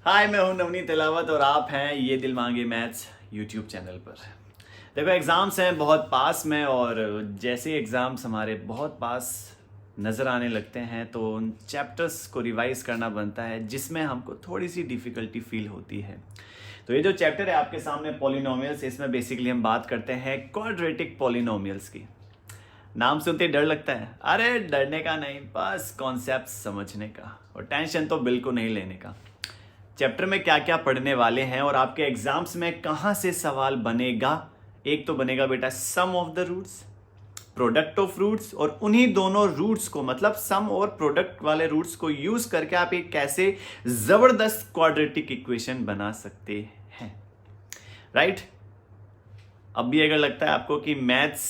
हाय, मैं हूं नवनीत तिलावत और आप हैं ये दिल मांगे मैथ्स यूट्यूब चैनल पर। देखो, एग्ज़ाम्स हैं बहुत पास में और जैसे ही एग्ज़ाम्स हमारे बहुत पास नज़र आने लगते हैं तो उन चैप्टर्स को रिवाइज करना बनता है जिसमें हमको थोड़ी सी डिफ़िकल्टी फील होती है। तो ये जो चैप्टर है आपके सामने पॉलिनोमियल्स, इसमें बेसिकली हम बात करते हैं क्वाड्रेटिक पॉलिनोमियल्स की। नाम सुनते ही डर लगता है। अरे डरने का नहीं, बस कॉन्सेप्ट समझने का, और टेंशन तो बिल्कुल नहीं लेने का। चैप्टर में क्या क्या पढ़ने वाले हैं और आपके एग्जाम्स में कहां से सवाल बनेगा। एक तो बनेगा बेटा sum of the roots, product of roots, और उन्हीं दोनों रूट्स को मतलब सम और प्रोडक्ट वाले रूट्स को यूज करके आप एक कैसे जबरदस्त क्वाड्रेटिक इक्वेशन बना सकते हैं। राइट? अब भी अगर लगता है आपको कि मैथ्स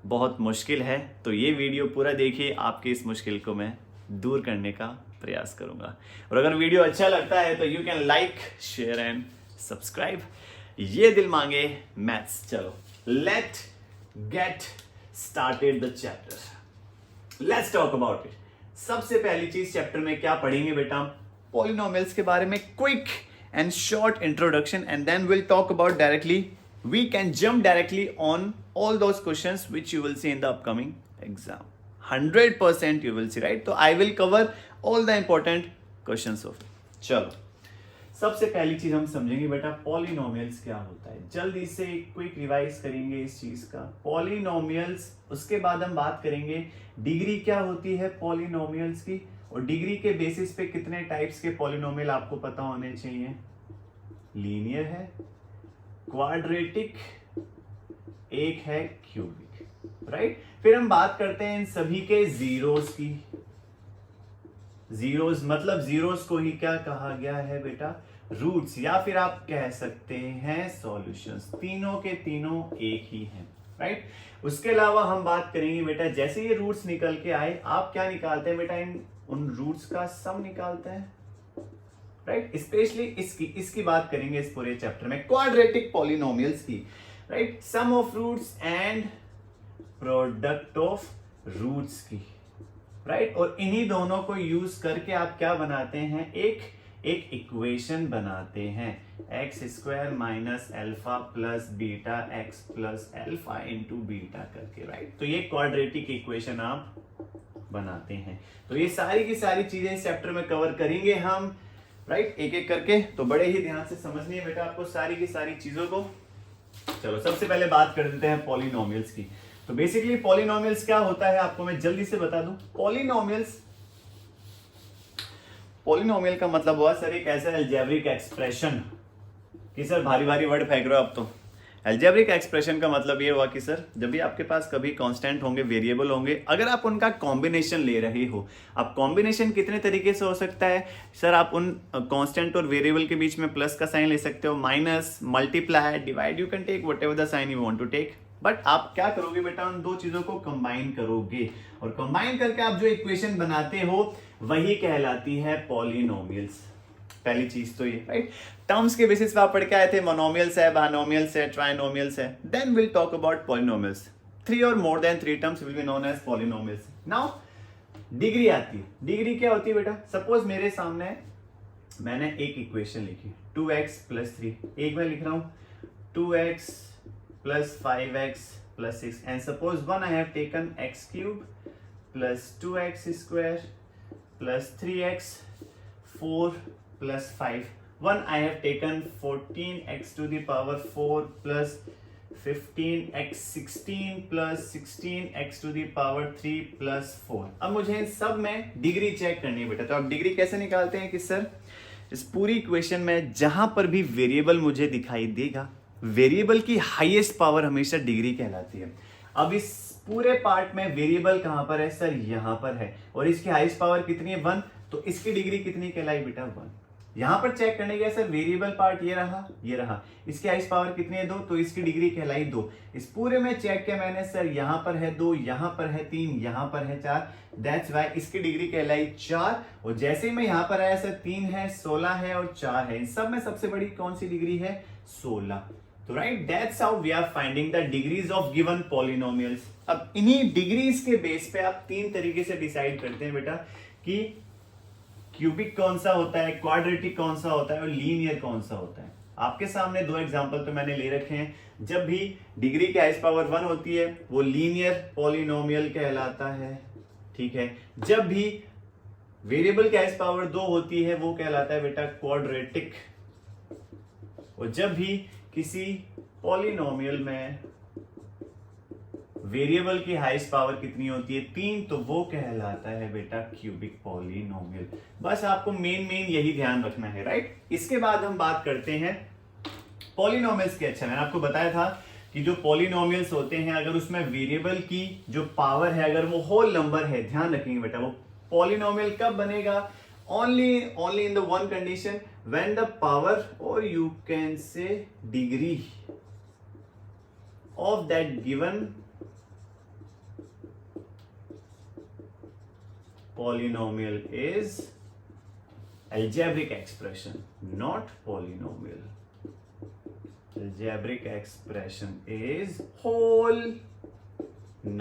बहुत मुश्किल है तो ये वीडियो पूरा देखिए, आपकी इस मुश्किल को मैं दूर करने का प्रयास करूंगा। और अगर वीडियो अच्छा लगता है तो you can like, share and subscribe. ये दिल मांगे मैथ्स। चलो, let get started the chapter. Let's talk about it. सबसे पहली चीज चैप्टर में क्या पढ़ेंगे बेटा? पॉलिनोमियल्स के बारे में quick and short introduction, and then will talk about directly, we can jump directly on all those questions which you will see in the upcoming exam. 100% you will see, right? So I will cover all the important questions of it. चलो, सबसे पहली चीज हम समझेंगे बेटा polynomials क्या होता है। जल्दी से क्विक रिवाइज करेंगे इस चीज का, पॉलिनोमियल्स। उसके बाद हम बात करेंगे डिग्री क्या होती है पॉलिनोमियल्स की, और डिग्री के बेसिस पे कितने टाइप्स के पॉलिनोमियल आपको पता होने चाहिए। लीनियर है, क्वाड्रेटिक, एक है क्यूबिक। राइट? फिर हम बात करते हैं इन सभी के जीरोस की। जीरोस मतलब जीरोस को ही क्या कहा गया है बेटा? रूट्स, या फिर आप कह सकते हैं सॉल्यूशंस। तीनों के तीनों एक ही हैं। राइट? उसके अलावा हम बात करेंगे बेटा, जैसे ये रूट्स निकल के आए आप क्या निकालते हैं बेटा? इन उन रूट्स का सम निकालते हैं। राइट? स्पेशली इसकी बात करेंगे इस पूरे चैप्टर में, क्वाड्रेटिक पॉलिनोमियल्स की। Right? Sum of roots and product of roots की। राइट? और इन्हीं दोनों को यूज करके आप क्या बनाते हैं? एक इक्वेशन बनाते हैं, x square minus alpha plus beta x plus alpha into beta करके। राइट? तो ये क्वाड्रेटिक इक्वेशन आप बनाते हैं। तो ये सारी की सारी चीजें इस चैप्टर में कवर करेंगे हम। राइट? एक एक करके। तो बड़े ही ध्यान से समझनी है बेटा आपको सारी की सारी चीजों को। चलो, सबसे पहले बात कर देते हैं पॉलिनोमियल्स की। तो बेसिकली पॉलिनोमियल्स क्या होता है आपको मैं जल्दी से बता दूं। पॉलिनोमियल का मतलब हुआ सर एक ऐसा अलजेब्रिक एक्सप्रेशन कि सर भारी भारी वर्ड फेंक रहे हो आप तो। अलजेब्रिक एक्सप्रेशन का मतलब ये हुआ कि सर जब भी आपके पास कभी कांस्टेंट होंगे, वेरिएबल होंगे, अगर आप उनका कॉम्बिनेशन ले रहे हो। अब कॉम्बिनेशन कितने तरीके से हो सकता है सर? आप उन कांस्टेंट और वेरिएबल के बीच में प्लस का साइन ले सकते हो, minus, multiply, divide, you can take whatever the sign you want to take. But आप क्या करोगे बेटा? उन दो चीजों को कंबाइन करोगे, और कंबाइन करके आप जो इक्वेशन बनाते हो वही कहलाती है पॉलिनोमियल्स। पहली चीज तो ये। राइट? टर्म्स के बेसिस पे आप पढ़ के आए थे, मोनोमियल्स है, बायनोमियल्स है, ट्राइनोमियल्स है। Then will talk about polynomials. 3 और more than 3 terms will be known as polynomials. Now degree आती है। डिग्री क्या होती है बेटा? सपोज मेरे सामने मैंने एक इक्वेशन लिखी 2x प्लस 3, एक मैं लिख रहा हूं 2x plus 5x plus 6, and suppose one I have taken x cube plus 2x square plus 3x 4 plus 5. One I have taken 14x to the power 4 plus 15x 16 plus 16x to the power 3 plus 4. अब मुझे इन सब में degree check करनी है बेटा। तो आप degree कैसे निकालते हैं कि सर इस पूरी इक्वेशन में जहां पर भी वेरिएबल मुझे दिखाई देगा, वेरिएबल की हाईएस्ट पावर हमेशा डिग्री कहलाती है। अब इस पूरे पार्ट में वेरिएबल कहां पर है सर? यहां पर है, और इसकी हाईएस्ट पावर कितनी है? 1। तो इसकी डिग्री कितनी कहलाई बेटा? 1। यहां पर चेक करने के सर वेरिएबल पार्ट ये रहा, ये रहा, इसकी हाईएस्ट पावर कितनी है? 2, तो इसकी डिग्री कहलाई 2। इस पूरे में चेक किया मैंने सर यहां पर है 2, यहां पर है 3, यहां पर है 4, दैट्स व्हाई इसकी डिग्री कहलाई 4। और जैसे ही मैं यहां पर आया सर 3 है, 16 है और 4 है, इन सब में सबसे बड़ी कौन सी डिग्री है? 16। तो right, that's how we are finding the degrees of given polynomials. अब इन्हीं डिग्रीज के बेस पे आप 3 तरीके से डिसाइड करते हैं बेटा कि क्यूबिक कौन सा होता है, क्वाड्रेटिक कौन सा होता है और लीनियर कौन सा होता है। आपके सामने दो एग्जांपल तो मैंने ले रखे हैं। जब भी डिग्री की हाईएस्ट पावर 1 होती है वो लीनियर पॉलिनोमियल कहलाता है, ठीक है। जब भी वेरिएबल की हाईएस्ट पावर 2 होती है वो कहलाता है बेटा क्वाड्रेटिक। और जब भी किसी पॉलिनोमियल में वेरिएबल की हाईएस्ट पावर कितनी होती है 3, तो वो कहलाता है बेटा क्यूबिक पॉलिनोमियल। बस आपको मेन यही ध्यान रखना है, राइट। इसके बाद हम बात करते हैं पॉलिनोमियल्स के। अच्छा, मैंने आपको बताया था कि जो पॉलिनोमियल्स होते हैं अगर उसमें वेरिएबल की जो पावर है अगर वो होल नंबर है, ध्यान रखेंगे बेटा, वो पॉलिनोमियल कब बनेगा, only in the one condition, when the power और you can say degree of that given polynomial is algebraic expression, not polynomial. Algebraic expression is whole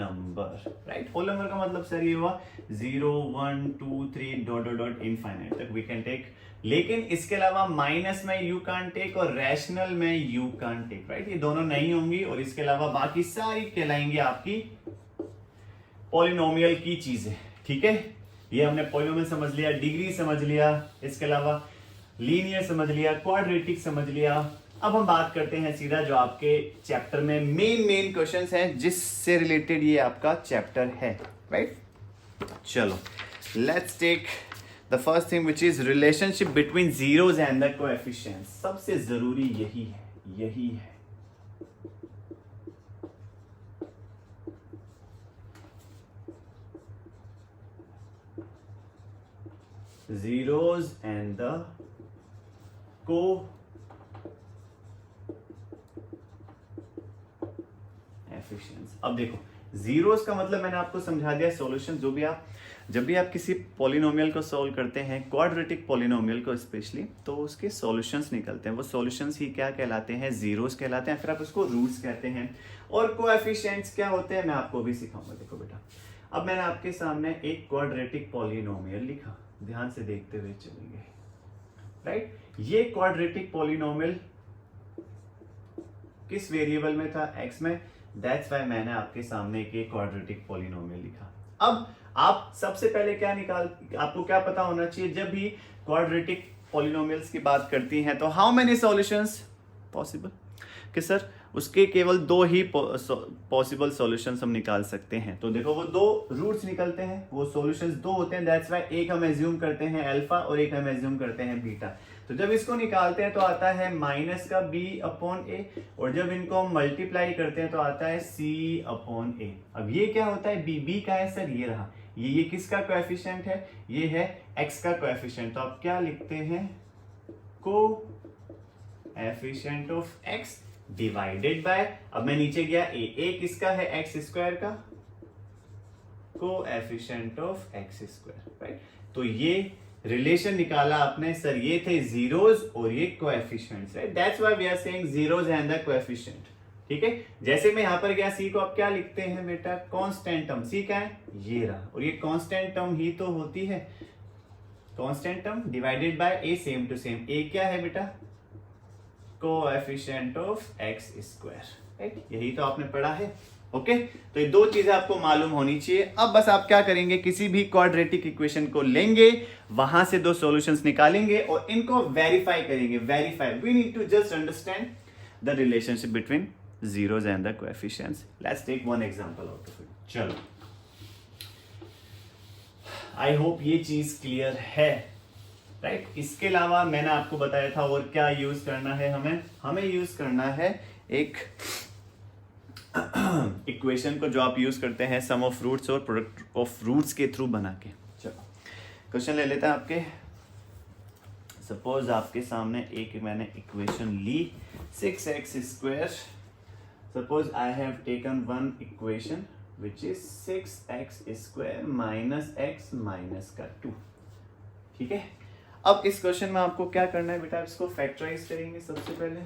number, right? Whole number का मतलब सर ये हुआ 0 1 2 3 dot dot dot infinite तक we can take, लेकिन इसके अलावा minus में यू कैन टेक और रैशनल में यू कैन टेक, राइट। ये दोनों नहीं होंगी और इसके अलावा बाकी सारी कहलाएंगी आपकी पॉलिनोमियल की चीजें, ठीक है। ये हमने पॉलिनोमियल समझ लिया, डिग्री समझ लिया, इसके अलावा लीनियर समझ लिया, क्वाड्रेटिक समझ लिया। अब हम बात करते हैं सीधा जो आपके चैप्टर में मेन क्वेश्चंस हैं जिससे रिलेटेड ये आपका चैप्टर है, राइट। चलो let's take the first thing which is relationship between zeros and the coefficients. सबसे जरूरी यही है। Zeros and the coefficients। अब देखो जीरोस का मतलब मैंने आपको समझा दिया सॉल्यूशन। जब भी आप किसी पॉलिनोमियल को सॉल्व करते हैं, क्वाड्रेटिक पॉलिनोमियल को स्पेशली, तो उसके सॉल्यूशंस निकलते हैं। वो सॉल्यूशंस ही क्या कहलाते हैं, जीरोस कहलाते हैं, फिर आप उसको रूट्स कहते हैं। और कोएफिशिएंट्स क्या होते हैं मैं आपको भी सिखाऊंगा। देखो बेटा, अब मैंने आपके सामने एक क्वाड्रेटिक पॉलिनोमियल लिखा, ध्यान से देखते हुए चलेंगे, राइट। ये क्वाड्रेटिक पॉलिनोमियल किस वेरिएबल में था, x में, दैट्स व्हाई मैंने आपके सामने एक क्वाड्रेटिक पॉलिनोमियल लिखा। अब आप सबसे पहले आपको क्या पता होना चाहिए, जब भी क्वाड्रेटिक पॉलिनोमियल्स की बात करती हैं तो हाउ मेनी सॉल्यूशंस पॉसिबल, कि सर उसके केवल 2 ही पॉसिबल सॉल्यूशंस हम निकाल सकते हैं। तो देखो वो 2 रूट्स निकलते हैं, वो सॉल्यूशंस 2 होते हैं, दैट्स व्हाई एक हम एज्यूम करते हैं अल्फा और एक हम एज्यूम करते हैं बीटा। तो जब इसको निकालते हैं तो आता है माइनस का b/a, और जब इनको हम मल्टीप्लाई करते हैं तो आता है c/a। अब ये क्या होता है, b का है सर, ये रहा, ये किसका कोएफिशिएंट है, ये है x का कोएफिशिएंट। तो आप क्या लिखते हैं, coefficient of x divided by, अब मैं नीचे गया a किसका है, x स्क्वायर का, coefficient of x square, right. तो ये रिलेशन निकाला आपने सर, ये थे जीरोस और ये coefficients, right. That's why we are saying zeros and the coefficient, ठीक है। जैसे मैं यहां पर गया c को आप क्या लिखते हैं बेटा, कांस्टेंट टर्म। c क्या है, ये रहा, और ये कांस्टेंट टर्म ही तो होती है, constant term divided by a, same to same. a क्या है बेटा, coefficient of x square, right. यही तो आपने पढ़ा है, ओके। तो ये 2 चीजें आपको मालूम होनी चाहिए। अब बस आप क्या करेंगे, किसी भी क्वाड्रेटिक इक्वेशन को लेंगे, वहां से 2 सॉल्यूशंस निकालेंगे और इनको वेरीफाई करेंगे। We need to just understand the relationship between zeros and the coefficients. Let's take one example out of it. चलो, आई होप ये चीज क्लियर है, राइट। इसके अलावा मैंने आपको बताया था और क्या यूज करना है, हमें यूज करना है एक इक्वेशन को जो आप यूज करते हैं सम ऑफ रूट्स और प्रोडक्ट ऑफ रूट्स के थ्रू बना के। चलो क्वेश्चन ले लेते हैं आपके। सपोज आपके सामने एक मैंने इक्वेशन ली 6x square. Suppose I have taken one equation which is 6x square minus x minus का 2, ठीक है। अब इस क्वेश्चन में आपको क्या करना है बेटा, इसको फैक्टराइज करेंगे सबसे पहले।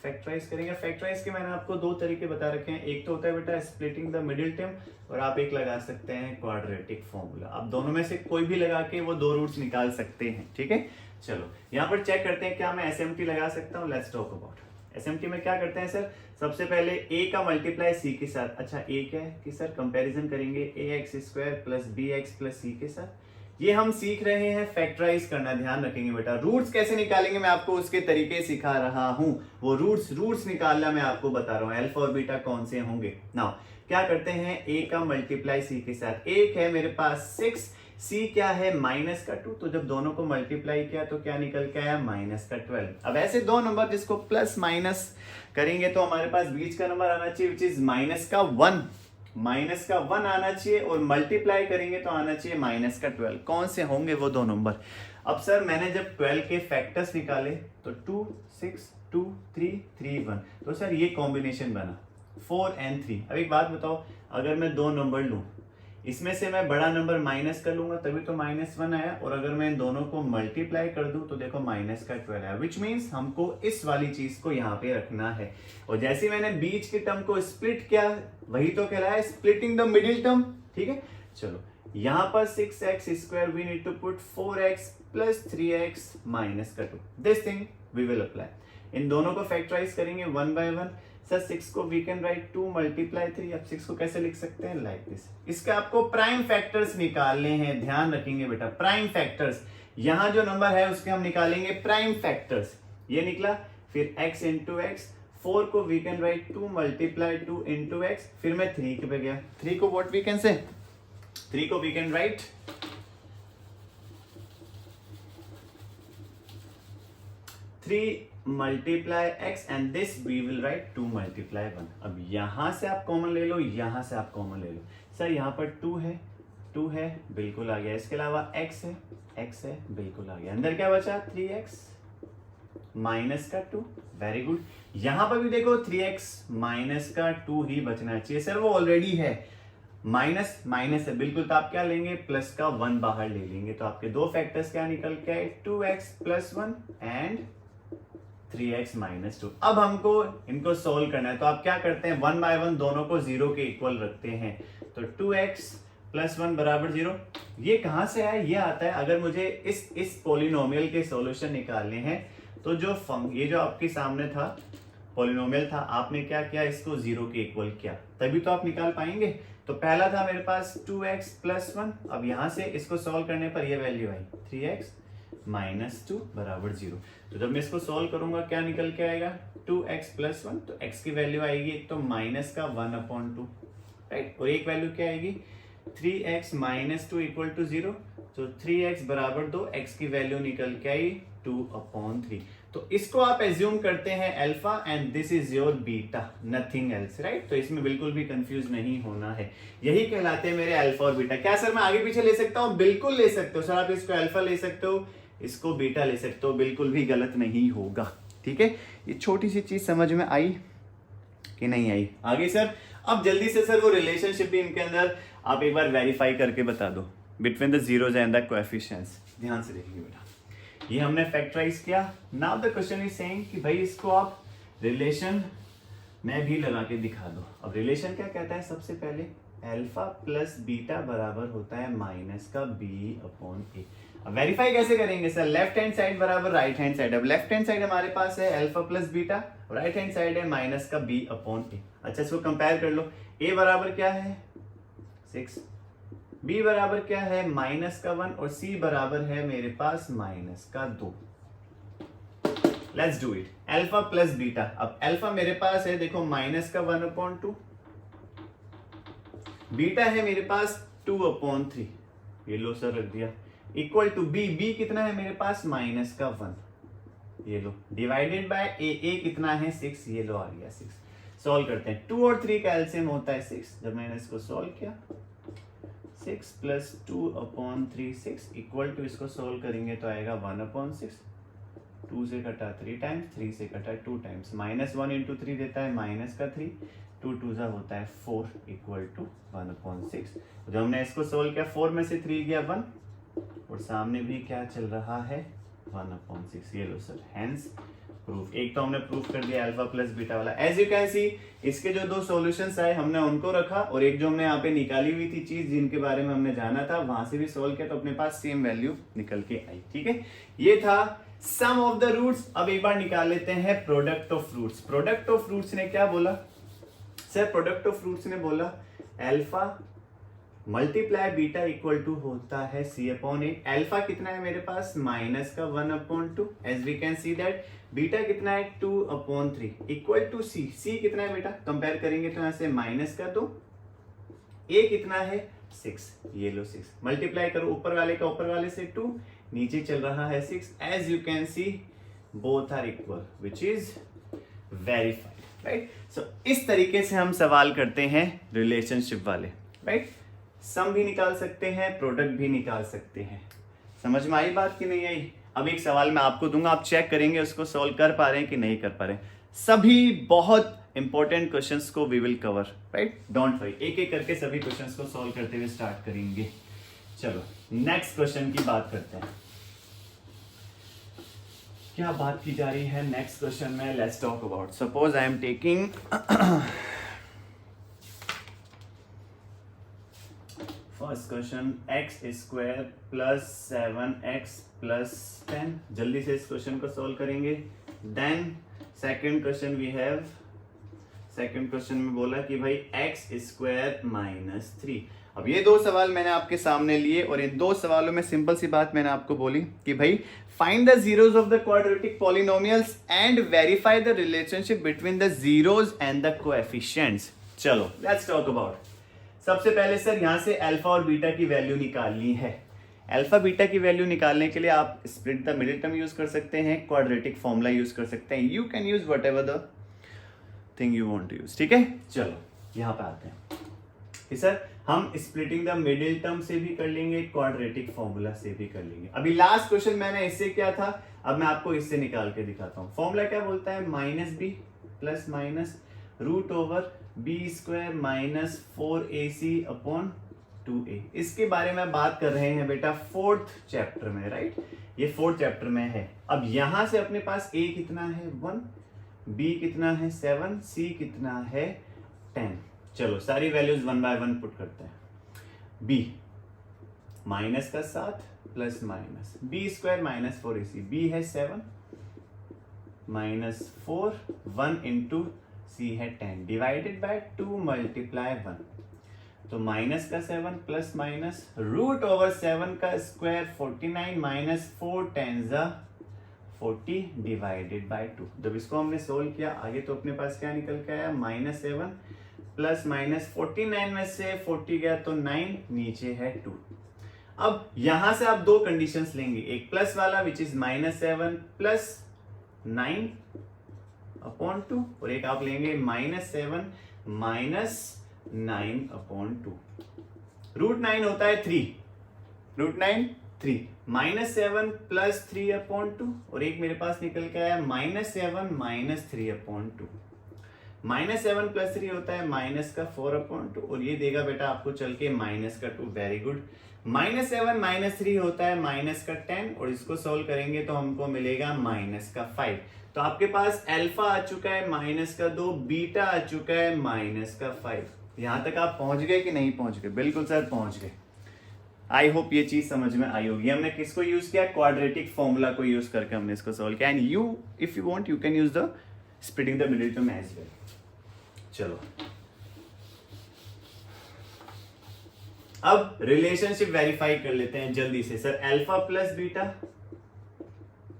फैक्टराइज करेंगे। फैक्टराइज के मैंने आपको दो तरीके बता रखे हैं, एक तो होता है बेटा स्प्लिटिंग द मिडिल टर्म, और आप एक लगा सकते हैं क्वाड्रेटिक फॉर्मूला। आप दोनों में से कोई भी लगा के वो दो रूट्स निकाल सकते हैं, ठीक है। चलो यहाँ पर चेक करते हैं क्या मैं एसएमटी लगा सकता हूँ। लेट्स टॉक अबाउट एसएमटी में क्या करते हैं सर, सबसे पहले a का मल्टीप्लाई c के साथ। अच्छा a क्या है कि सर कंपैरिजन करेंगे ax² plus bx plus c के साथ। ये हम सीख रहे हैं फैक्टराइज करना, ध्यान रखेंगे बेटा। रूट्स कैसे निकालेंगे मैं आपको उसके तरीके सिखा रहा हूं, वो रूट्स निकालना मैं आपको बता रहा हूं, अल्फा और बीटा कौन से होंगे। नाउ क्या करते हैं, a का मल्टीप्लाई c के साथ। एक है मेरे पास 6, c क्या है -2, तो जब दोनों को मल्टीप्लाई किया तो क्या निकल के आया -12। अब ऐसे दो नंबर जिसको प्लस माइनस करेंगे तो हमारे पास बीच का नंबर आना चाहिए विच इज -1 आना चाहिए, और मल्टीप्लाई करेंगे तो आना चाहिए -12। कौन से होंगे वो दो नंबर। अब सर मैंने जब 12 के फैक्टर्स निकाले तो 2 6 2 3 3 1, तो सर ये कॉम्बिनेशन बना 4 and 3। अब एक बात बताओ, अगर मैं दो नंबर लूं, इसमें से मैं बड़ा नंबर माइनस कर लूंगा तभी तो -1 आया, और अगर मैं इन दोनों को मल्टीप्लाई कर दूं तो देखो -12 आया, विच मीन्स हमको इस वाली चीज को यहाँ पे रखना है। और जैसे मैंने बीच के टर्म को स्प्लिट किया, वही तो कहलाया है स्प्लिटिंग द मिडिल टर्म, ठीक है। चलो यहाँ पर 6x² we need to put 4x plus 3x -2, this thing we will apply. इन दोनों को फैक्टराइज करेंगे 1 by 1। सर 6 को वी कैन राइट 2 × 3। अब 6 को कैसे लिख सकते हैं, लाइक दिस। इसका आपको प्राइम फैक्टर्स निकालने हैं, ध्यान रखेंगे बेटा, प्राइम फैक्टर्स। यहां जो नंबर है उसके हम निकालेंगे प्राइम फैक्टर्स। ये निकला, फिर x into x, 4 को we can right 2 × 2 into x, फिर मैं 3 पे गया। 3 को व्हाट वी कैन से, 3 को we can write 3 multiply x and this we will write 2 × 1। अब यहां से आप कॉमन ले लो, यहां से आप कॉमन ले लो। सर यहां पर 2 है बिल्कुल आ गया, इसके अलावा x है बिल्कुल आ गया। अंदर क्या बचा, 3x -2, वेरी गुड। यहां पर भी देखो 3x -2 ही बचना चाहिए, सर वो ऑलरेडी है, माइनस है बिल्कुल, तो आप क्या लेंगे, प्लस का 1 बाहर ले लेंगे, तो आपके दो फैक्टर्स क्या निकल के आए, 2x + 1 एंड 3x -2। अब हमको इनको सोल्व करना है, तो आप क्या करते हैं, 1 by 1 दोनों को 0 के इक्वल रखते हैं, तो 2x + 1 = 0। ये कहां से आया, ये आता है अगर मुझे इस पॉलिनोमियल के सॉल्यूशन निकालने हैं, तो ये जो आपके सामने था पॉलिनोमियल था, आपने क्या किया, इसको 0 के इक्वल किया, तभी तो आप निकाल पाएंगे। तो पहला था मेरे पास 2x + 1, अब यहां से इसको सॉल्व करने पर ये वैल्यू आई 3x -2 = 0। तो जब मैं इसको सॉल्व करूंगा क्या निकल के आएगा, 2x + 1, तो x की वैल्यू आएगी एक तो -1/2, राइट, और एक वैल्यू क्या आएगी, 3x -2 = 0, तो 3x = 2, x की वैल्यू निकल के आई 2/3। तो इसको आप एज्यूम करते हैं alpha and this is your beta, nothing else, right. तो इसमें बिल्कुल भी कंफ्यूज नहीं होना है, यही कहलाते हैं मेरे अल्फा और बीटा। क्या सर मैं आगे पीछे ले सकता हूं, बिल्कुल ले सकते हो सर, आप इसको अल्फा ले सकते हो, इसको बीटा ले सकते हो, बिल्कुल भी गलत नहीं होगा, ठीक है। ये छोटी सी चीज समझ में आई कि नहीं आई, आगे सर। अब जल्दी से सर वो रिलेशनशिप भी इनके अंदर आप एक बार वेरीफाई करके बता दो, between the zeros and the coefficients. ध्यान से देखिए बेटा, ये हमने फैक्टराइज किया। Now the question is saying कि भाई इसको आप रिलेशन में भी लगा के दिखा दो। अब रिलेशन क्या कहता है, सबसे पहले अल्फा प्लस बीटा बराबर होता है -b/a। अब वेरीफाई कैसे करेंगे सर, लेफ्ट हैंड साइड बराबर राइट हैंड साइड। अब लेफ्ट हैंड साइड हमारे पास है alpha plus beta, right hand side है -b/a। अच्छा इसको कंपेयर कर लो, a बराबर क्या है 6, b बराबर क्या है -1 और c बराबर है मेरे पास -2। Let's do it, alpha plus beta. अब अल्फा मेरे पास है देखो -1/2, बीटा है मेरे पास 2/3, ये लो सर रख दिया, इक्वल टू b कितना है मेरे पास -1, ये लो, डिवाइडेड बाय a कितना है 6, ये लो आ गया 6। सॉल्व करते हैं, 2 और 3 का एलसीएम होता है 6। जब मैंने इसको सॉल्व किया 6 + 2/3 6 इक्वल टू, इसको सॉल्व करेंगे तो आएगा 1/6, 2 से कटा 3 टाइम्स, 3 से कटा 2 टाइम्स, -1 × 3 देता है -3, 2 2 होता है 4 इक्वल टू 1/6। जब हमने इसको सॉल्व किया 4 में से 3 गया 1, और सामने भी क्या चल रहा है 1/6, ये लो सर, हेंस प्रूफ। एक तो हमने प्रूफ कर दिया अल्फा प्लस बीटा वाला। एज यू कैन सी इसके जो दो सॉल्यूशंस आए हमने उनको रखा, और एक जो हमने यहाँ पे निकाली हुई थी चीज जिनके बारे में हमने जाना था वहां से भी सोल्व किया, तो अपने पास सेम वैल्यू निकल के आई। ठीक है, ये था सम ऑफ द रूट्स। अब एक बार निकाल लेते हैं product of roots. Product of roots ने क्या बोला सर? प्रोडक्ट ऑफ रूट्स ने बोला alpha multiply beta equal to होता है सी अपॉन ए। अल्फा कितना है मेरे पास? माइनस का 1/2। As we can see that beta कितना है? 2/3 इक्वल टू सी। सी कितना है बेटा? कंपेयर करेंगे तो यहां से माइनस का 2, ए कितना है? 6। ये लो 6 मल्टीप्लाई करो ऊपर वाले का ऊपर वाले से 2, नीचे चल रहा है 6। As you can see both are equal which is verified, right. So इस तरीके से हम सवाल करते हैं रिलेशनशिप वाले, राइट। सम भी निकाल सकते हैं, प्रोडक्ट भी निकाल सकते हैं। समझ में आई बात कि नहीं आई? अब एक सवाल मैं आपको दूंगा, आप चेक करेंगे उसको सॉल्व कर पा रहे हैं कि नहीं कर पा रहे हैं। सभी बहुत इंपॉर्टेंट क्वेश्चंस को we will cover, right, don't worry. एक एक करके सभी क्वेश्चंस को सॉल्व करते हुए स्टार्ट करेंगे। चलो नेक्स्ट क्वेश्चन की बात करते हैं। क्या बात की जा रही है नेक्स्ट क्वेश्चन में? Let's talk about, suppose I am taking first question x square plus 7x plus 10। जल्दी से इस क्वेश्चन को सॉल्व करेंगे। Then second question we have, second question में बोला कि भाई x स्क्वायर माइनस 3। अब ये दो सवाल मैंने आपके सामने लिए, और इन दो सवालों में सिंपल सी बात मैंने आपको बोली कि भाई find the zeros of the quadratic polynomials and verify the relationship between the zeros and the coefficients. चलो लेट्स टॉक अबाउट। सबसे पहले सर यहां से अल्फा और बीटा की वैल्यू निकालनी है। अल्फा बीटा की वैल्यू निकालने के लिए आप split the middle term use कर सकते हैं, क्वाड्रेटिक फॉर्मूला यूज कर सकते हैं। You can use whatever the thing you want to use. ठीक है, चलो यहां पे आते हैं कि सर हम स्प्लिटिंग द मिडिल टर्म से भी कर लेंगे, क्वाड्रेटिक फॉर्मूला से भी कर लेंगे। अभी लास्ट क्वेश्चन मैंने इससे किया था, अब मैं आपको इससे निकाल के दिखाता हूं। फॉर्मूला क्या बोलता है? Minus b plus minus root over b square minus 4ac upon 2a। इसके बारे में बात कर रहे हैं बेटा फोर्थ चैप्टर में, राइट। ये फोर्थ चैप्टर में है। अब यहां से अपने पास a कितना है? 1, b कितना है? 7, c कितना है? 10। चलो सारी वैल्यूज 1 बाय 1 पुट करते हैं। b माइनस का 7 plus minus B square minus 4ac, b है 7 माइनस 4, 1 इंटू c है 10 डिवाइडेड बाय 2 मल्टीप्लाई 1, तो माइनस का 7 प्लस माइनस रूट ओवर 7 का स्क्वायर 49 माइनस 4 10 40 डिवाइडेड बाय 2। जब इसको हमने सोल्व किया आगे तो अपने पास क्या निकल के आया? माइनस 7 प्लस माइनस 49 में से 40 गया तो 9, नीचे है 2। अब यहां से आप दो कंडीशंस लेंगे, एक प्लस वाला which is minus 7 plus 9 upon 2, और एक आप लेंगे माइनस 7 माइनस 9 अपॉन 2। रूट 9 होता है 3, रूट 9 3, माइनस 7 प्लस 3 अपॉन 2, और एक मेरे पास निकल के आया minus 7 minus 3 upon 2। Minus 7 plus 3 होता है माइनस का 4 अपॉन 2, और ये देगा बेटा आपको चल के माइनस का 2। Very good. माइनस 7 माइनस 3 होता है माइनस का 10, और इसको सोल्व करेंगे तो हमको मिलेगा माइनस का 5। तो आपके पास अल्फा आ चुका है माइनस का 2, बीटा आ चुका है माइनस का 5। यहां तक आप पहुंच गए कि नहीं पहुंच गए? बिल्कुल सर पहुंच गए। आई होप ये चीज समझ में आई होगी। हमने किसको यूज किया? क्वाड्रेटिक फॉर्मूला को यूज करके हमने इसको सॉल्व किया। And you if you want you can use the splitting the middle term as well. चलो अब रिलेशनशिप वेरीफाई कर लेते हैं जल्दी से। Sir alpha plus beta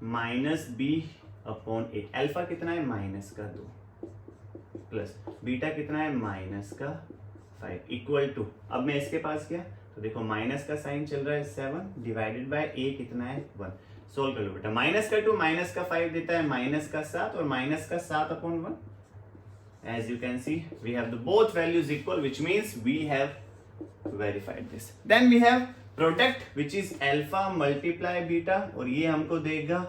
minus B upon A. Alpha कितना है? माइनस का 2 प्लस बीटा कितना है? माइनस का 5 इक्वल टू, अब मैं इसके पास गया तो देखो माइनस का साइन चल रहा है 7 डिवाइडेड बाय ए कितना है? 1। सोल्व कर लो बेटा। माइनस का 2 माइनस का 5 देता है माइनस का 7, और माइनस का 7 upon 1। As you can see we have the both values equal, which means we have verified this. Then we have product which is alpha multiply beta, और ये हमको देगा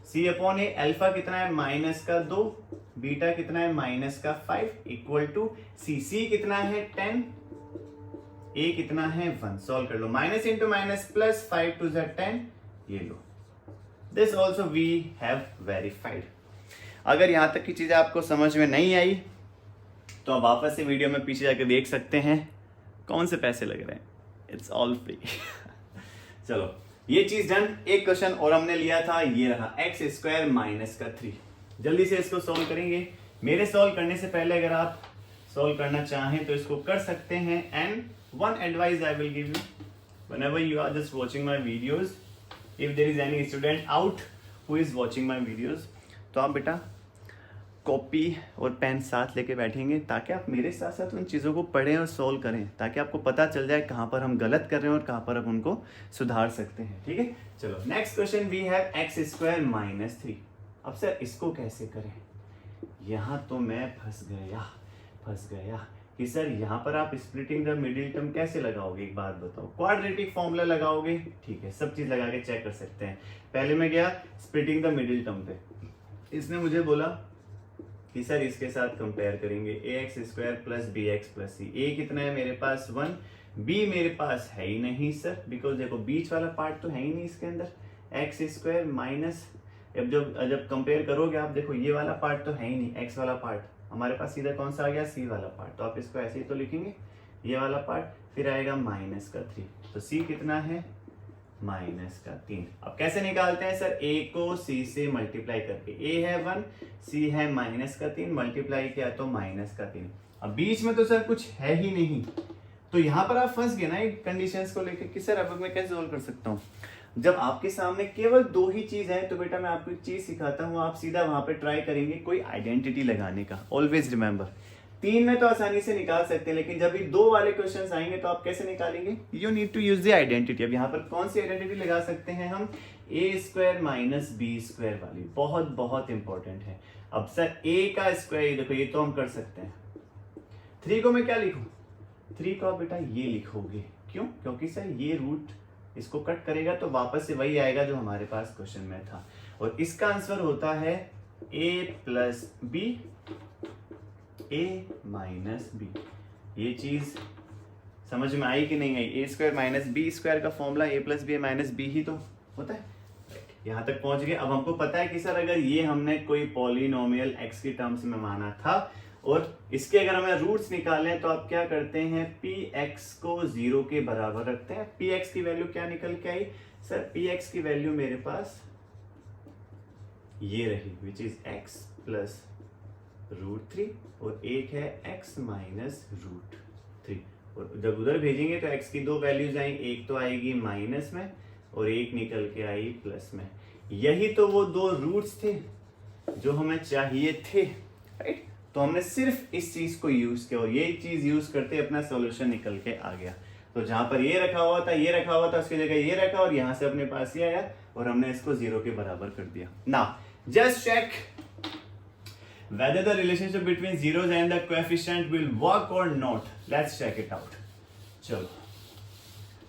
c अपॉन ए। अल्फा कितना है? Minus का 2, beta कितना है? Minus का 5 इक्वल टू c। c कितना है? 10, a कितना है? 1। सॉल्व कर लो। Minus into minus plus 5 to 10, ये लो। This also we have verified. अगर यहाँ तक की चीज़ें आपको समझ में नहीं आई तो आप वापस से वीडियो में पीछे जाकर देख सकते हैं कौन से पैसे लग रहे हैं, इट्स ऑल फ्री। चलो ये चीज डन। एक क्वेश्चन और हमने लिया था, ये रहा एक्स स्क्वायर माइनस का 3। जल्दी से इसको सॉल्व करेंगे। मेरे सॉल्व करने से पहले अगर आप सॉल्व करना चाहें तो इसको कर सकते हैं। And one advice I will give you, whenever you are just watching my videos, if there is any student out who is watching my videos, तो आप बेटा कॉपी और पेन साथ लेके बैठेंगे ताकि आप मेरे साथ साथ उन चीज़ों को पढ़ें और सॉल्व करें, ताकि आपको पता चल जाए कहाँ पर हम गलत कर रहे हैं और कहाँ पर आप उनको सुधार सकते हैं। ठीक है, चलो next question we have x square minus 3। अब सर इसको कैसे करें? यहाँ तो मैं फंस गया कि सर यहाँ पर आप स्प्लिटिंग द मिडिल टर्म कैसे लगाओगे? एक बात बताओ, क्वाड्रेटिक फॉर्मूला लगाओगे? ठीक है, सब चीज लगा के चेक कर सकते हैं। पहले मैं गया स्प्लिटिंग द मिडिल टर्म पे, इसने मुझे बोला कि सर इसके साथ कंपेयर करेंगे A X square plus B X plus C. A कितना है मेरे पास 1, बी मेरे पास है ही नहीं सर, बिकॉज देखो बीच वाला पार्ट तो है ही नहीं इसके अंदर। एक्स स्क्वायर माइनस, अब जब कंपेयर करोगे आप देखो ये वाला पार्ट तो है ही नहीं, एक्स वाला पार्ट हमारे पास सीधा कौन सा आ गया? सी वाला पार्ट। तो आप इसको ऐसे ही तो लिखेंगे, ये वाला पार्ट, फिर आएगा माइनस का 3। तो सी कितना है? माइनस का 3। अब कैसे निकालते हैं सर? ए को सी से मल्टीप्लाई करके, ए है 1, सी है माइनस का 3, मल्टीप्लाई किया तो माइनस का 3। अब बीच में तो सर कुछ है ही नहीं, तो यहाँ पर आप फंस गए ना एक कंडीशंस को लेकर कि सर अब मैं कैसे सॉल्व कर सकता हूँ। जब आपके सामने केवल 2 ही चीज है तो बेटा मैं आपको एक चीज सिखाता हूँ, आप सीधा वहां पे ट्राई करेंगे कोई आइडेंटिटी लगाने का। ऑलवेज रिमेंबर 3 में तो आसानी से निकाल सकते हैं, लेकिन जब भी 2 वाले क्वेश्चंस आएंगे तो आप कैसे निकालेंगे? You need to use the identity. अब यहाँ पर कौन सी आइडेंटिटी लगा सकते हैं हम? ए स्क्वायर माइनस बी स्क्वायर वाली, बहुत बहुत इंपॉर्टेंट है। अब सर ए का स्क्वायर देखो, ये तो हम कर सकते हैं। 3 को मैं क्या लिखूं? 3 को बेटा ये लिखोगे, क्यों? क्योंकि सर ये रूट इसको कट करेगा तो वापस से वही आएगा जो हमारे पास क्वेश्चन में था, और इसका आंसर होता है a plus B, a minus B. ये चीज समझ में आई कि नहीं आई? A square minus B square का formula a plus B minus B ही तो होता है। यहाँ तक पहुंच गए। अब हमको पता है कि सर अगर ये हमने कोई पॉलिनोमियल x की टर्म्स में माना था और इसके अगर हमें रूट्स निकालें तो आप क्या करते हैं? px को 0 के बराबर रखते हैं। px की वैल्यू क्या निकल के आई? सर px की वैल्यू मेरे पास ये रही, विच इज x प्लस √3 और एक है x माइनस √3। और जब उधर भेजेंगे तो x की 2 वैल्यूज आएंगी, एक तो आएगी माइनस में और एक निकल के आई प्लस में। यही तो वो 2 रूट्स थे जो हमें चाहिए थे, राइट? तो हमने सिर्फ इस चीज को यूज किया और ये चीज यूज करते अपना सॉल्यूशन निकल के आ गया। तो जहां पर ये रखा हुआ था उसकी जगह ये रखा और यहां से अपने पास ये आया और हमने इसको 0 के बराबर कर दिया। Now just check whether the relationship between zeros and the coefficient will work or not. Let's check it out. चलो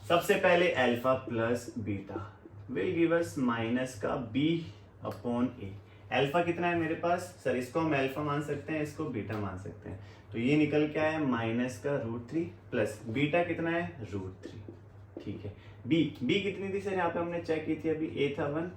सबसे पहले alpha plus beta will give us minus का b अपॉन a। अल्फा कितना है मेरे पास? सर इसको हम alpha मान सकते हैं, इसको बीटा मान सकते हैं। तो ये निकल के आया माइनस का √3 प्लस बीटा कितना है? √3। ठीक है, b कितनी थी सर? यहाँ पे हमने चेक की थी अभी, a था 1,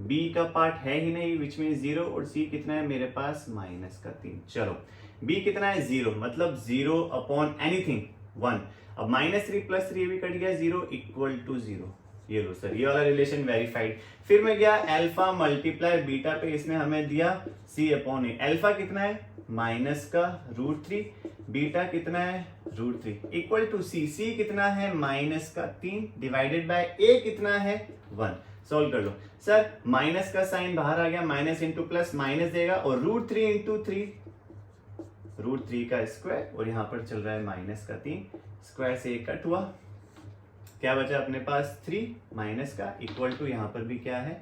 b का पार्ट है ही नहीं विच मीन 0, और c कितना है मेरे पास? माइनस का 3। चलो b कितना है? 0, मतलब 0 अपॉन एनीथिंग 1। अब -3 प्लस 3 भी कट गया, 0 इक्वल टू 0। ये लो सर, ये वाला रिलेशन वेरीफाइड। फिर मैं गया अल्फा मल्टीप्लाई बीटा पे, इसने हमें दिया c अपॉन ए। अल्फा कितना है? माइनस का √3, बीटा कितना है? √3 इक्वल टू c कितना है? माइनस का 3 डिवाइडेड बाय a कितना है? 1। सॉल्व कर लो सर, माइनस का साइन बाहर आ गया, माइनस इंटू प्लस माइनस देगा और √3 इंटू 3, √3 का स्क्वायर, और यहाँ पर चल रहा है माइनस का 3, स्क्वायर से एक कट हुआ, क्या बचा अपने पास? 3 माइनस का इक्वल टू यहाँ पर भी क्या है?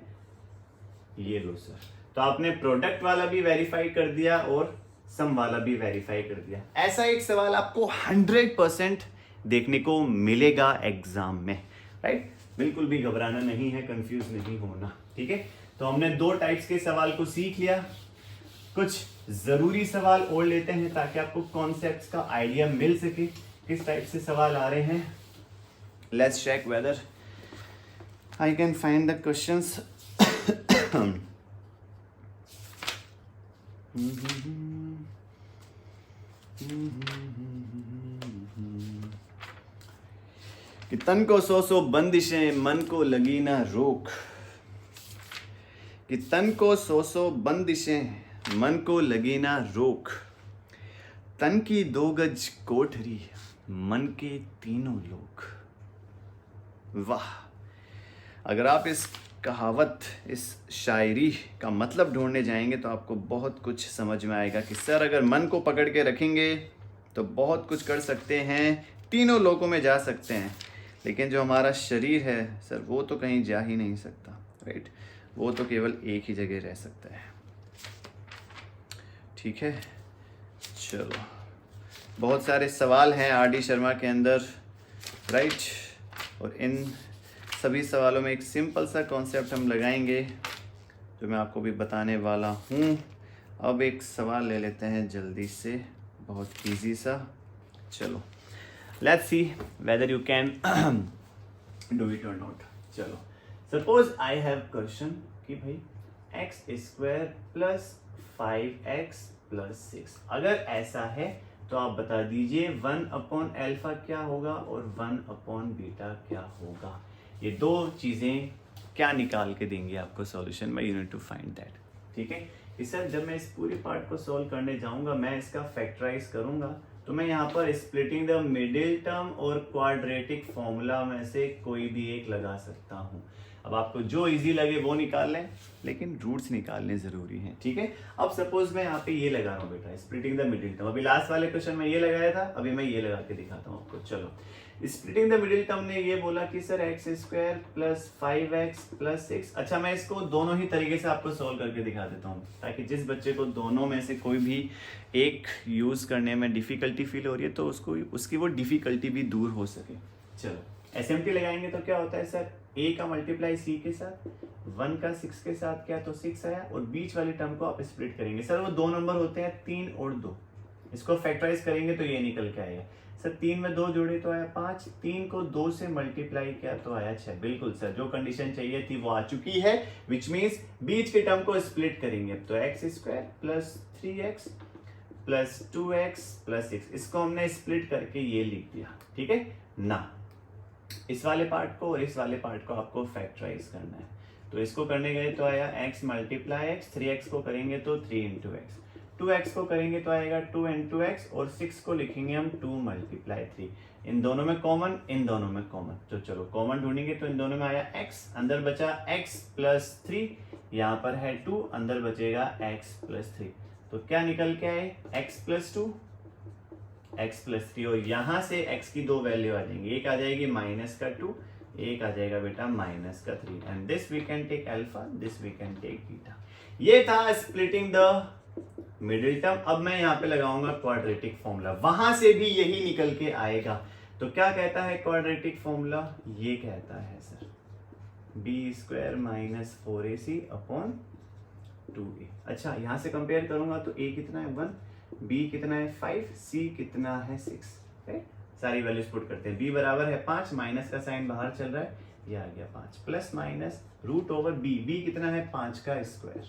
ये लो सर। तो आपने प्रोडक्ट वाला भी वेरीफाई कर दिया और सम वाला भी वेरीफाई कर दिया। ऐसा एक सवाल आपको 100% देखने को मिलेगा एग्जाम में, राइट? बिल्कुल भी घबराना नहीं है, कंफ्यूज नहीं होना, ठीक है? तो हमने 2 टाइप्स के सवाल को सीख लिया। कुछ जरूरी सवाल और लेते हैं ताकि आपको कॉन्सेप्ट्स का आइडिया मिल सके किस टाइप से सवाल आ रहे हैं। Let's check whether I can find the questions. कि तन को सौ बंदिशें मन को लगी ना रोक, कि तन को सौ बंदिशें मन को लगी ना रोक, तन की 2 गज कोठरी मन के तीनों लोग। वाह! अगर आप इस कहावत, इस शायरी का मतलब ढूंढने जाएंगे तो आपको बहुत कुछ समझ में आएगा कि सर अगर मन को पकड़ के रखेंगे तो बहुत कुछ कर सकते हैं, तीनों लोकों में जा सकते हैं, लेकिन जो हमारा शरीर है सर वो तो कहीं जा ही नहीं सकता, राइट? वो तो केवल एक ही जगह रह सकता है। ठीक है, चलो, बहुत सारे सवाल हैं RD शर्मा के अंदर, राइट? और इन सभी सवालों में एक सिंपल सा कॉन्सेप्ट हम लगाएंगे जो मैं आपको भी बताने वाला हूँ। अब एक सवाल ले लेते हैं जल्दी से, बहुत इजी सा। चलो, let's see whether you can do it और नॉट। चलो, सपोज आई हैव क्वेश्चन कि भाई x² प्लस 5x प्लस 6, अगर ऐसा है तो आप बता दीजिए 1/α क्या होगा और 1/β क्या होगा। ये 2 चीज़ें क्या निकाल के देंगे आपको सॉल्यूशन में, you need to find that. ठीक है, इस सर जब मैं इस पूरी पार्ट को सॉल्व करने जाऊंगा, मैं इसका फैक्टराइज करूंगा, तो मैं यहाँ पर स्प्लिटिंग द मिडिल टर्म और क्वाड्रेटिक फॉर्मूला में से कोई भी एक लगा सकता हूँ। अब आपको जो इजी लगे वो निकाल लें, लेकिन रूट्स निकालने जरूरी हैं। ठीक है, अब सपोज मैं यहाँ पे ये लगा रहा हूँ बेटा, स्प्लिटिंग द मिडिल टर्म। अभी लास्ट वाले क्वेश्चन में ये लगाया था, अभी मैं ये लगा के दिखाता हूँ आपको। चलो, स्प्लिटिंग द मिडिल टर्म ने ये बोला कि sir x² plus 5x plus 6। अच्छा, मैं इसको दोनों ही तरीके से आपको सोल्व करके दिखा देता हूँ, ताकि जिस बच्चे को दोनों में से कोई भी एक यूज करने में डिफिकल्टी फील हो रही है तो उसको उसकी वो डिफिकल्टी भी दूर हो सके। चलो, SMT लगाएंगे तो क्या होता है सर, a का मल्टीप्लाई c के साथ, 1 का 6 के साथ, क्या तो 6 आया, और बीच वाले टर्म को आप स्प्लिट करेंगे। सर वो 2 नंबर होते हैं 3 और 2, इसको फैक्टराइज करेंगे तो ये निकल के आएगा। सर 3 में 2 जोड़े तो आया 5, 3 को 2 से मल्टीप्लाई किया तो आया 6। बिल्कुल सर, जो कंडीशन चाहिए थी वो आ चुकी है, विच मीन्स बीच के टर्म को स्प्लिट करेंगे। तो x² plus 3x plus 2x plus 6, इसको हमने स्प्लिट करके ये लिख दिया। ठीक है ना, इस वाले पार्ट को और इस वाले पार्ट को आपको फैक्टराइज करना है। तो इसको करने गए तो आया x मल्टीप्लाई x, 3x को करेंगे तो 3 इंटू एक्स, 2x को करेंगे तो आएगा 2 इंटू एक्स, और 6 को लिखेंगे हम 2 मल्टीप्लाई 3। इन दोनों में कॉमन, इन दोनों में कॉमन, तो चलो कॉमन ढूंढेंगे तो इन दोनों में आया x, अंदर बचा x प्लस 3, यहाँ पर है 2, अंदर बचेगा x प्लस 3। तो क्या निकल के आए, x प्लस 2 x प्लस 3, और यहाँ से x की 2 वैल्यू आ जाएंगी, एक आ जाएगी माइनस का 2, एक आ जाएगा बेटा माइनस का 3, and this we can take alpha, this we can take beta. ये था स्प्लिटिंग द मिडिल टर्म। अब मैं यहाँ पे लगाऊंगा क्वाड्रेटिक फॉर्मूला, वहां से भी यही निकल के आएगा। तो क्या कहता है क्वाड्रेटिक फॉर्मूला, ये कहता है sir b² minus 4ac upon 2a। अच्छा, यहां से कंपेयर करूंगा तो a कितना है 1, b कितना है 5, c कितना है 6, राइट? सारी वैल्यूज पुट करते हैं। b बराबर है 5, माइनस का साइन बाहर चल रहा है, ये आ गया 5, plus minus root over b कितना है 5 का स्क्वायर,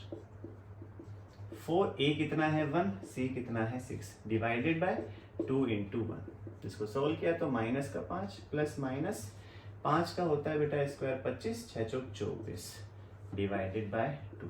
4a कितना है 1, c कितना है 6, डिवाइडेड बाय 2 इंटू 1। इसको सोल्व किया तो माइनस का 5 प्लस माइनस 5 का होता है बेटा square 25, 6 Chowk 24, divided by 2,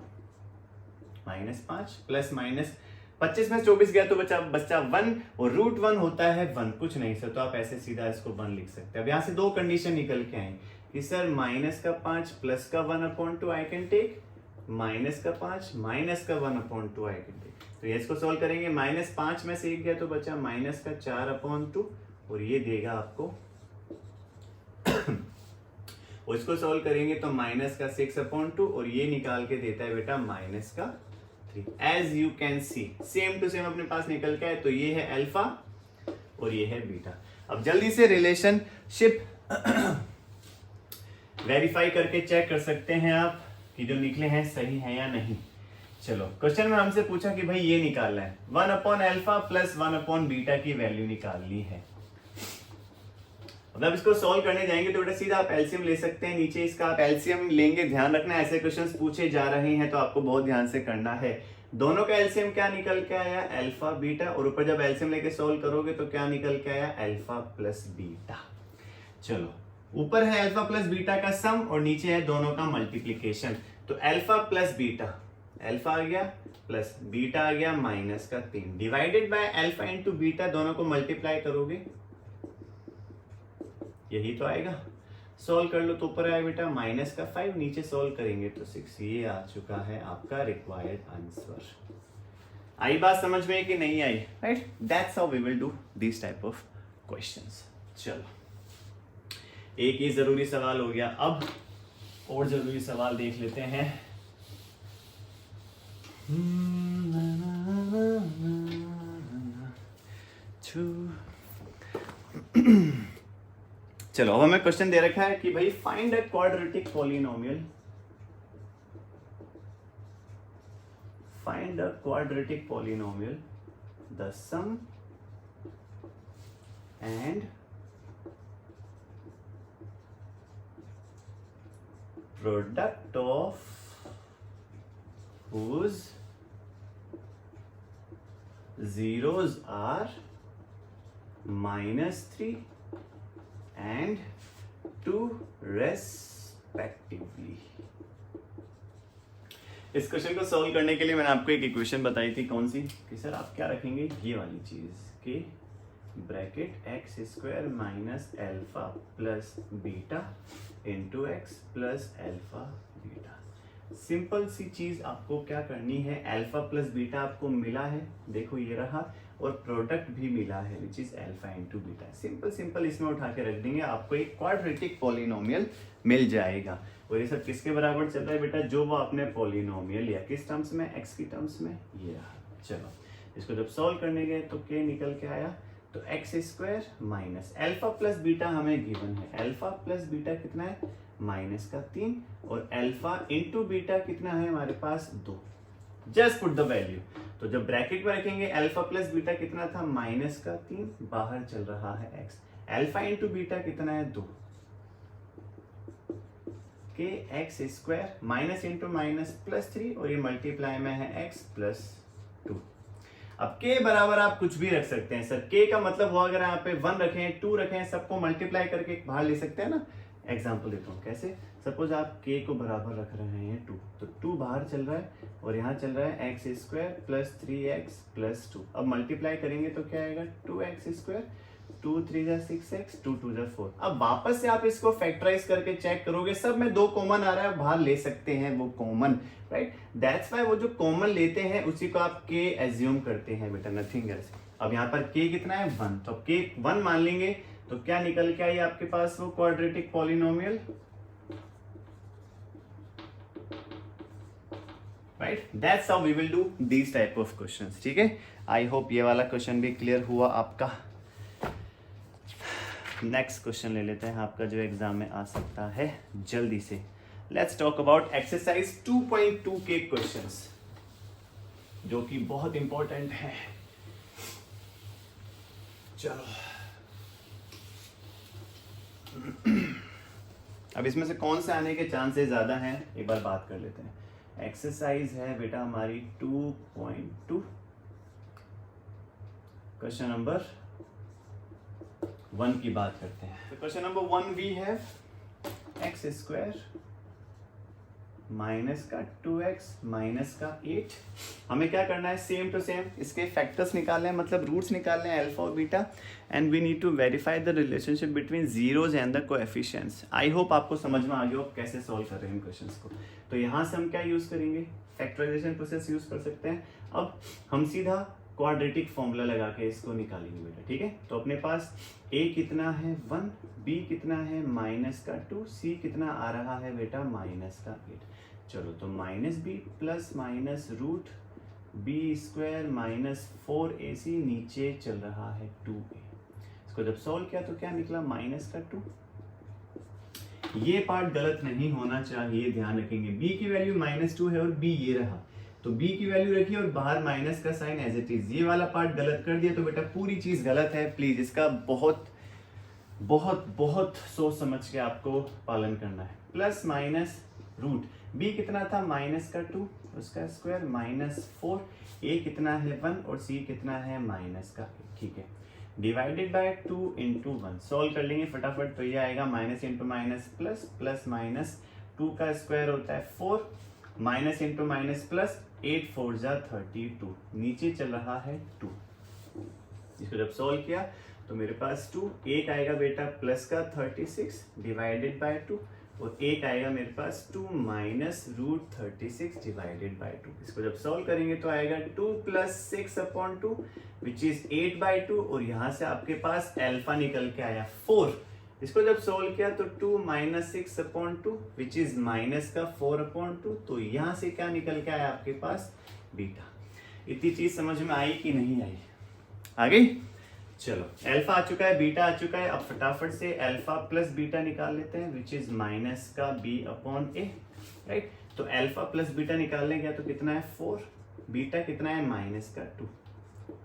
minus 5 plus minus 25 में 24 गया तो बचा 1, और रूट 1 होता है 1, कुछ नहीं सर, तो आप ऐसे सीधा इसको 1 लिख सकते हैं। अब यहाँ से 2 कंडीशन निकल के आए कि सर माइनस का 5 प्लस का 1/2 आई कैन टेक, माइनस का 5 माइनस का 1/2 आई कैन टेक। तो ये इसको सॉल्व करेंगे, माइनस 5 में से 1 गया तो बचा माइनस का 4/2, और ये देगा आपको और इसको सॉल्व करेंगे तो माइनस का 6/2, और ये निकाल के देता है बेटा माइनस का 3। As you can see, same to same अपने पास निकल के आए। तो ये है अल्फा और ये है बीटा। अब जल्दी से रिलेशनशिप वेरीफाई करके चेक कर सकते हैं आप कि जो निकले हैं सही है या नहीं। चलो, क्वेश्चन में हमसे पूछा कि भाई ये निकालना है, 1/α प्लस 1/बीटा की वैल्यू निकालनी है। अब इसको सॉल्व करने जाएंगे तो बेटा सीधा आप एलसीएम ले सकते हैं, नीचे इसका आप एलसीएम लेंगे। ध्यान रखना ऐसे क्वेश्चंस पूछे जा रहे हैं तो आपको बहुत ध्यान से करना है। दोनों का एलसीएम क्या निकल के आया, अल्फा बीटा, और ऊपर जब एलसीएम लेके सोल्व करोगे तो क्या निकल के आया, अल्फा प्लस बीटा। चलो ऊपर है अल्फा प्लस बीटा का सम और नीचे है दोनों का मल्टीप्लीकेशन। तो अल्फा प्लस बीटा, अल्फा आ गया प्लस बीटा आ गया माइनस का 3 divided by alpha into beta, दोनों को मल्टीप्लाई करोगे यही तो आएगा। सोल्व कर लो तो ऊपर आया बेटा माइनस का 5, नीचे सोल्व करेंगे तो 6। ये आ चुका है आपका रिक्वायर्ड आंसर। आई बात समझ में कि नहीं आई, right? That's how we will do this type of questions. चलो एक ये जरूरी सवाल हो गया, अब और जरूरी सवाल देख लेते हैं। चलो अब हमें क्वेश्चन दे रखा है कि भाई find a quadratic polynomial, find a quadratic polynomial the sum and product of whose zeros are -3 and 2 respectively। इस क्वेश्चन को सॉल्व करने के लिए मैंने आपको एक इक्वेशन बताई थी, कौन सी, कि सर आप क्या रखेंगे, ये वाली चीज कि bracket X square minus alpha plus beta into X plus alpha beta. Simple सी चीज आपको क्या करनी है, एल्फा प्लस बीटा आपको मिला है, देखो ये रहा, और प्रोडक्ट भी मिला है which is alpha into beta. Simple simple इसमें उठा के रख देंगे, आपको एक क्वाड्रेटिक पॉलिनोमियल मिल जाएगा। और ये सब किसके बराबर चल रहा है बेटा, जो वो आपने पॉलिनोमियल लिया, किस टर्म्स में, एक्स की टर्म्स में, ये रहा। चलो इसको जब सॉल्व करने गए तो क्या निकल के आया, तो x square minus alpha plus beta हमें गिवन है, एल्फा प्लस बीटा कितना है, माइनस का 3, और एल्फा इंटू बीटा कितना है हमारे पास 2। जस्ट पुट द वैल्यू, तो जब ब्रैकेट में रखेंगे अल्फा प्लस बीटा कितना था, माइनस का 3, बाहर चल रहा है एक्स, अल्फा इंटू बीटा कितना है 2 के x square minus into minus plus 3, और ये मल्टीप्लाई में है एक्स प्लस 2। अब k बराबर आप कुछ भी रख सकते हैं सर, k का मतलब हुआ अगर यहाँ पे 1 रखें 2 रखें, सबको मल्टीप्लाई करके बाहर ले सकते हैं ना। एग्जांपल देता हूँ कैसे, सपोज आप k को बराबर रख रहे हैं 2, तो 2 बाहर चल रहा है और यहाँ चल रहा है x square plus 3x plus 2। अब मल्टीप्लाई करेंगे तो क्या आएगा, 2x स्क्वायर, 2 3 जा 6x, 2 2 जा 4। अब वापस से आप इसको फैक्टराइज करके चेक करोगे, सब में 2 कॉमन आ रहा है, बाहर ले सकते हैं वो कॉमन, राइट? दैट्स व्हाई वो जो कॉमन लेते हैं उसी को आप k एज्यूम करते हैं बेटा, नथिंग एल्स। अब यहाँ पर k कितना है 1, तो k 1 मान लेंगे तो क्या निकल के आई आपके पास, वो quadratic polynomial, right? That's how we will do these type of questions. ठीक है, आई होप ये वाला क्वेश्चन भी क्लियर हुआ आपका। नेक्स्ट क्वेश्चन ले लेते हैं आपका जो एग्जाम में आ सकता है जल्दी से। लेट्स टॉक अबाउट एक्सरसाइज 2.2 के क्वेश्चंस जो कि बहुत इंपॉर्टेंट है। चलो अब इसमें से कौन से आने के चांसेस ज्यादा हैं एक बार बात कर लेते हैं। एक्सरसाइज है बेटा हमारी 2.2, क्वेश्चन नंबर 1 की बात करते हैं। तो question number 1 we have x square minus का 2x माइनस का 8। हमें क्या करना है, सेम टू सेम इसके फैक्टर्स निकालने हैं, मतलब रूट्स निकालने हैं अल्फा और beta, and we need to verify the relationship between zeros and the coefficients. I hope आपको समझ में आ गया हो कैसे सॉल्व कर रहे हैं क्वेश्चंस को। तो यहाँ से हम क्या यूज करेंगे, फैक्टराइजेशन प्रोसेस यूज कर सकते हैं। अब हम सीधा क्वाड्रेटिक फॉर्मूला लगा के इसको निकालेंगे बेटा, ठीक है। तो अपने पास a कितना है 1, b कितना है माइनस का 2, c कितना आ रहा है बेटा माइनस का 8। चलो तो minus b plus minus root b square minus 4ac, नीचे चल रहा है 2a। इसको जब सॉल्व किया तो क्या निकला माइनस का 2। ये पार्ट गलत नहीं होना चाहिए, ध्यान रखेंगे। b की वैल्यू -2 है और b ये रहा, तो b की वैल्यू रखिए और बाहर माइनस का साइन एज इट इज। ये वाला पार्ट गलत कर दिया तो बेटा पूरी चीज गलत है। प्लीज इसका बहुत बहुत बहुत सोच समझ के आपको पालन करना है। प्लस माइनस रूट b कितना था -2 उसका स्क्वायर -4, a कितना है 1 और c कितना है -1, ठीक है, डिवाइडेड बाय 2 इंटू 1। सॉल्व कर लेंगे फटाफट, तो ये आएगा minus into minus plus, plus minus 2 का स्क्वायर होता है 4, माइनस इंटू माइनस प्लस, 8 4 जा 32, नीचे चल रहा है 2। इसको जब सॉल्व किया तो मेरे पास 2, एक आएगा बेटा प्लस का 36 डिवाइडेड बाय 2 और एक आएगा मेरे पास 2 माइनस रूट 36 डिवाइडेड बाय 2। इसको जब सॉल्व करेंगे तो आएगा 2 plus 6 upon 2 which is 8 by 2 और यहाँ से आपके पास अल्फा निकल के आया 4। इसको जब सोल्व किया तो 2 minus 6 upon 2 which is minus का 4 अपॉन 2, तो यहाँ से क्या निकल के आया आपके पास बीटा। इतनी चीज समझ में आई कि नहीं आई? आ गई? चलो अल्फा आ चुका है, बीटा आ चुका है, अब फटाफट से अल्फा प्लस बीटा निकाल लेते हैं विच इज माइनस का बी अपॉन ए, राइट। तो अल्फा प्लस बीटा निकालने गया तो कितना है 4, बीटा कितना है माइनस का 2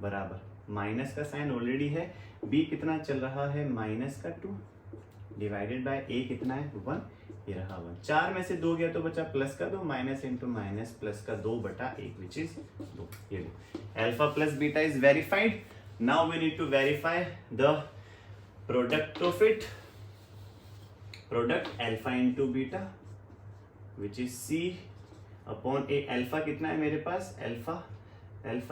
बराबर माइनस का साइन ऑलरेडी है, बी कितना चल रहा है माइनस का 2 डिवाइडेड बाय ए कितना है 1, ये रहा 1। 4 में से 2 गया तो बचा प्लस का 2, माइनस इंटू माइनस प्लस का 2 बटा 1 विच इज 2। ये लो alpha plus beta is verified. Now we need to verify the product of it, product alpha into beta which is C upon A. Alpha कितना है मेरे पास, अल्फा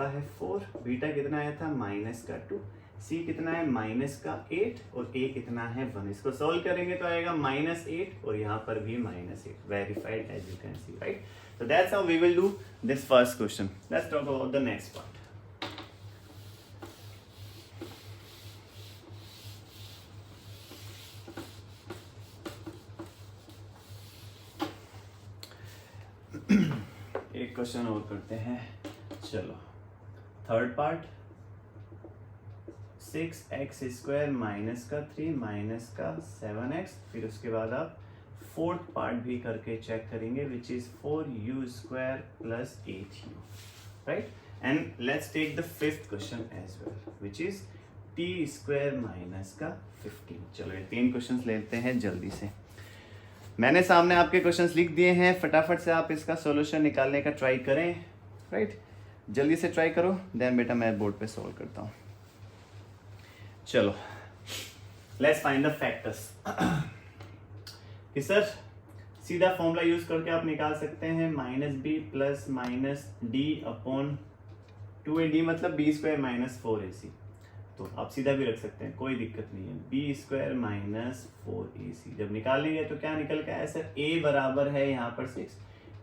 है 4, beta कितना आया था माइनस का 2, सी कितना है माइनस का 8 और ए कितना है 1। इसको सॉल्व करेंगे तो आएगा -8 और यहाँ पर भी -8, verified as you can see, right. So that's how we will do this first question. Let's talk about the next part. एक क्वेश्चन और करते हैं, चलो third part. 6x square minus का 3 माइनस का 7x, फिर उसके बाद आप फोर्थ पार्ट भी करके चेक करेंगे which is 4u square plus 8u, right. And let's take the fifth question as well which is t square minus का 15। चलो ये 3 क्वेश्चंस लेते हैं जल्दी से। मैंने सामने आपके क्वेश्चंस लिख दिए हैं, फटाफट से आप इसका सॉल्यूशन निकालने का ट्राई करें, राइट। जल्दी से ट्राई करो, देन बेटा मैं बोर्ड पे सॉल्व करता हूँ। चलो लेट्स फाइंड द फैक्टर्स। कि सर सीधा फॉर्मूला यूज करके आप निकाल सकते हैं -b plus -d upon 2a, मतलब b स्क्वायर माइनस 4ac। तो आप सीधा भी रख सकते हैं, कोई दिक्कत नहीं है। b स्क्वायर माइनस 4ac जब निकालेंगे तो क्या निकल के आया सर, a बराबर है यहाँ पर 6,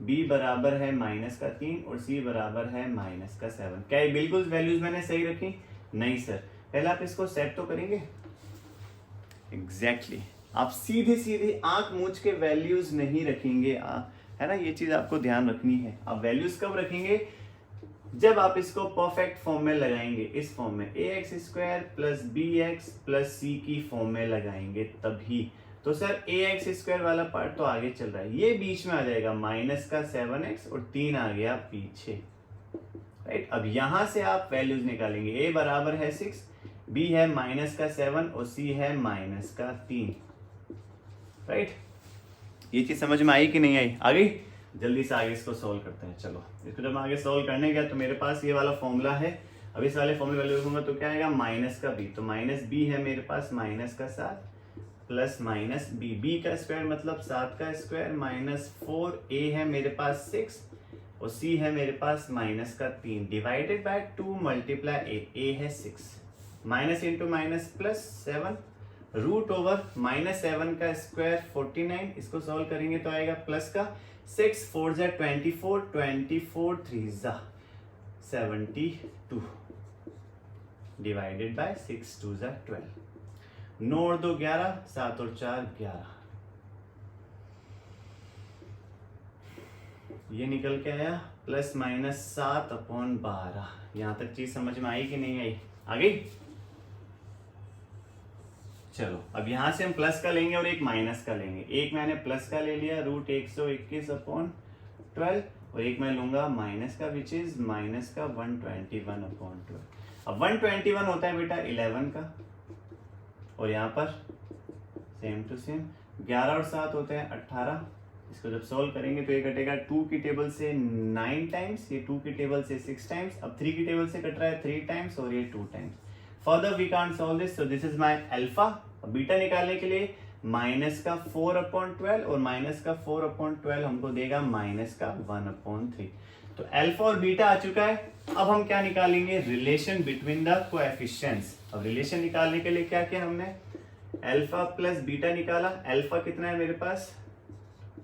b बराबर है -3 और c बराबर है -7। क्या ये बिल्कुल वैल्यूज मैंने सही रखी? नहीं सर, पहले आप इसको सेट तो करेंगे। एग्जैक्टली आप सीधे सीधे आंख मूंछ के वैल्यूज नहीं रखेंगे, है ना, ये चीज आपको ध्यान रखनी है। आप वैल्यूज कब रखेंगे? जब आप इसको परफेक्ट फॉर्म में लगाएंगे, इस फॉर्म में ax square plus bx plus c की फॉर्म में लगाएंगे तभी। तो सर ax स्क्वायर वाला पार्ट तो आगे चल रहा है, ये बीच में आ जाएगा -7x और 3 आ गया पीछे, राइट। अब यहां से आप वैल्यूज निकालेंगे, a बराबर है 6, b है -7 और c है -3, राइट। ये चीज समझ में आई कि नहीं आई? आ गई? जल्दी से आगे इसको सॉल्व करते हैं। चलो इसको जब आगे सॉल्व करने गया तो मेरे पास ये वाला फॉर्मूला है, अब इस वाले फॉर्मूले वैल्यू रखूंगा तो क्या आएगा माइनस का b, तो -b है मेरे पास -7 प्लस -b, b का स्क्वायर मतलब 7 का स्क्वायर -4, a है मेरे पास 6 और c है मेरे पास -3 डिवाइडेड बाय 2 मल्टीप्लाई a है 6, minus into minus plus 7 root over -7 का स्क्वायर 49। इसको सॉल्व करेंगे तो आएगा प्लस का 6 4 जा 24, 24 3 जा 72 डिवाइडेड बाय 6 2 जा 12, 9 और 2 11, 7 और 4 11, ये निकल के आया +- 7/12। यहां तक चीज समझ में आई कि नहीं आई? आ गई? चलो अब यहां से हम प्लस का लेंगे और एक माइनस का लेंगे। एक मैंने प्लस का ले लिया √121/12 और एक मैं लूंगा माइनस का विच इज -121/12। अब 121 होता है बेटा 11 का और यहाँ पर सेम टू सेम 11 और 7 होते हैं 18 इसको जब सॉल्व करेंगे तो ये कटेगा 2 की टेबल से 9 टाइम्स, ये 2 की टेबल से 6 टाइम्स, अब 3 की टेबल से कट रहा है 3 टाइम्स और ये 2 times. Further we can't solve this, so this is my alpha. Beta निकालने के लिए माइनस का 4/12 और माइनस का 4/12 हमको देगा माइनस का 1/3. तो अल्फा और बीटा आ चुका है. अब हम क्या निकालेंगे? Relation between the coefficients. अब रिलेशन निकालने के लिए क्या किया हमने? अल्फा प्लस बीटा निकाला. अल्फा कितना है मेरे पास?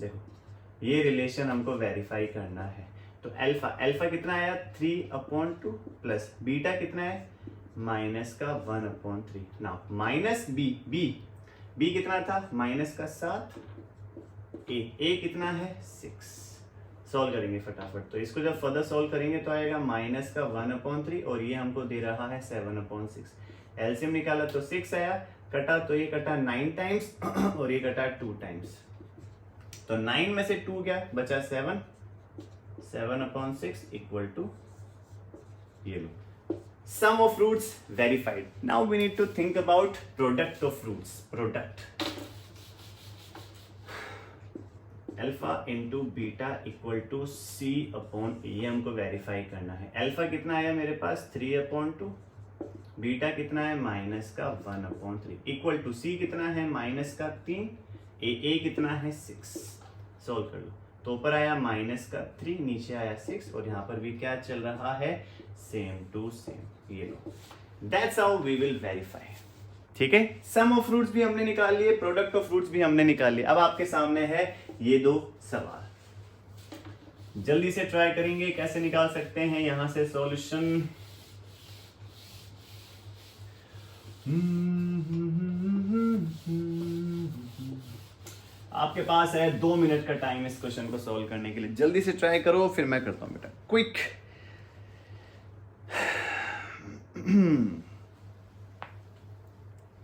देखो, ये रिलेशन हमको वेरीफाई करना है. तो अल्फा कितना आया? 3/2 प्लस बीटा कितना है? माइनस का 1/3. नाउ माइनस बी कितना था? माइनस का 7. ए कितना है? 6. सॉल्व करेंगे फटाफट. तो इसको जब फर्दर सॉल्व करेंगे तो आएगा माइनस का 1/3 और ये हमको दे रहा है 7/6. एलसीएम निकाला तो 6 आया. कटा तो ये कटा 9 टाइम्स और ये कटा 2 टाइम्स. तो 9 में से 2 गया, बचा 7. 7/6 इक्वल टू ये लो. Sum of roots verified. Now we need to think about product of roots. Product. Alpha into beta equal to C upon ये हमको वेरीफाई करना है. अल्फा कितना आया मेरे पास? 3/2. बीटा कितना है? माइनस का 1/3 इक्वल टू C कितना है? माइनस का 3. ए कितना है? 6. सॉल्व कर लो. तो ऊपर आया माइनस का 3, नीचे आया 6 और यहाँ पर भी क्या चल रहा है? Same to same. ये लो. That's how we will verify. ठीक है. सम ऑफ रूट्स भी हमने निकाल लिए, प्रोडक्ट ऑफ रूट्स भी हमने निकाल लिए. अब आपके सामने है ये 2 सवाल. जल्दी से ट्राई करेंगे कैसे निकाल सकते हैं यहां से सॉल्यूशन. आपके पास है 2 मिनट का टाइम इस क्वेश्चन को सॉल्व करने के लिए. जल्दी से ट्राई करो, फिर मैं करता हूं बेटा. क्विक.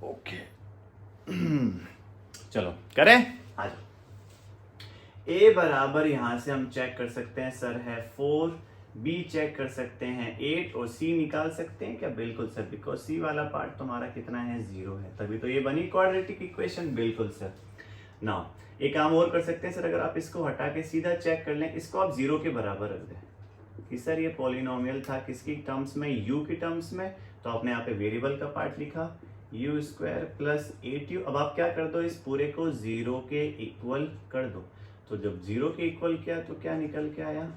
ओके. चलो करें. आ जाओ. ए बराबर यहां से हम चेक कर सकते हैं सर है 4. बी चेक कर सकते हैं 8 और सी निकाल सकते हैं क्या? बिल्कुल सर, बिकॉज सी वाला पार्ट तुम्हारा कितना है? 0 है, तभी तो ये बनी क्वाड्रेटिक इक्वेशन. बिल्कुल सर. नाउ एक काम और कर सकते हैं सर, अगर आप इसको हटा के सीधा चेक कर लें, इसको आप 0 के बराबर रख दें कि सर ये पॉलिनोमियल था किसकी टर्म्स में? u की टर्म्स में. तो आपने यहाँ पे वेरिएबल का पार्ट लिखा u² प्लस 8u. अब आप क्या कर दो? इस पूरे को 0 के इक्वल कर दो. तो जब 0 के इक्वल किया तो क्या निकल के आया?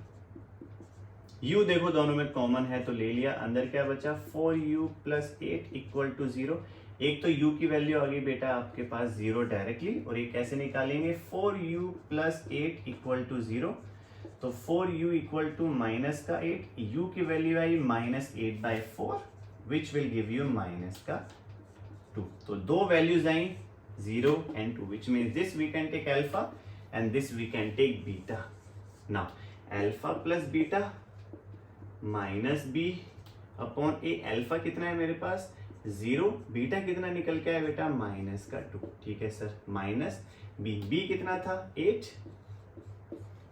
u देखो दोनों में कॉमन है तो ले लिया. अंदर क्या बचा? 4u plus 8 equal to 0. एक तो u की वैल्यू आ गई बेटा आपके पास 0 डायरेक्टली, और ये कैसे निकालेंगे? 4u plus 8 equal to 0. तो 4u इक्वल टू माइनस का 8. u की value I -8/4 which will give you minus का 2. तो 2 values I 0 and 2 which means this we can take alpha and this we can take beta. Now alpha plus beta minus b upon a. Alpha कितना है मेरे पास? 0. Beta कितना निकल के आया बेटा? माइनस का 2. ठीक है सर. माइनस बी कितना था? 8.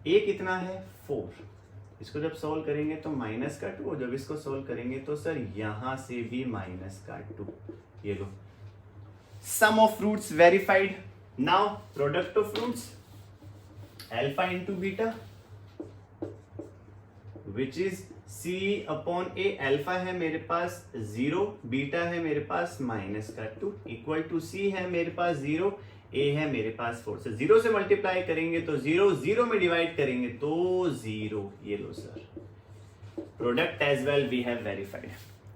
ए कितना है? 4. इसको जब सॉल्व करेंगे तो माइनस का 2 और जब इसको सॉल्व करेंगे तो सर यहां से भी माइनस का 2. ये लो. Sum of roots verified. Now product of roots. Alpha into beta which is C upon A. Alpha है मेरे पास 0, बीटा है मेरे पास माइनस का 2 इक्वल टू C है मेरे पास 0, A है मेरे पास 4. से 0 से मल्टीप्लाई करेंगे तो 0, 0 में डिवाइड करेंगे तो 0. ये लो sir. Product as well we have verified.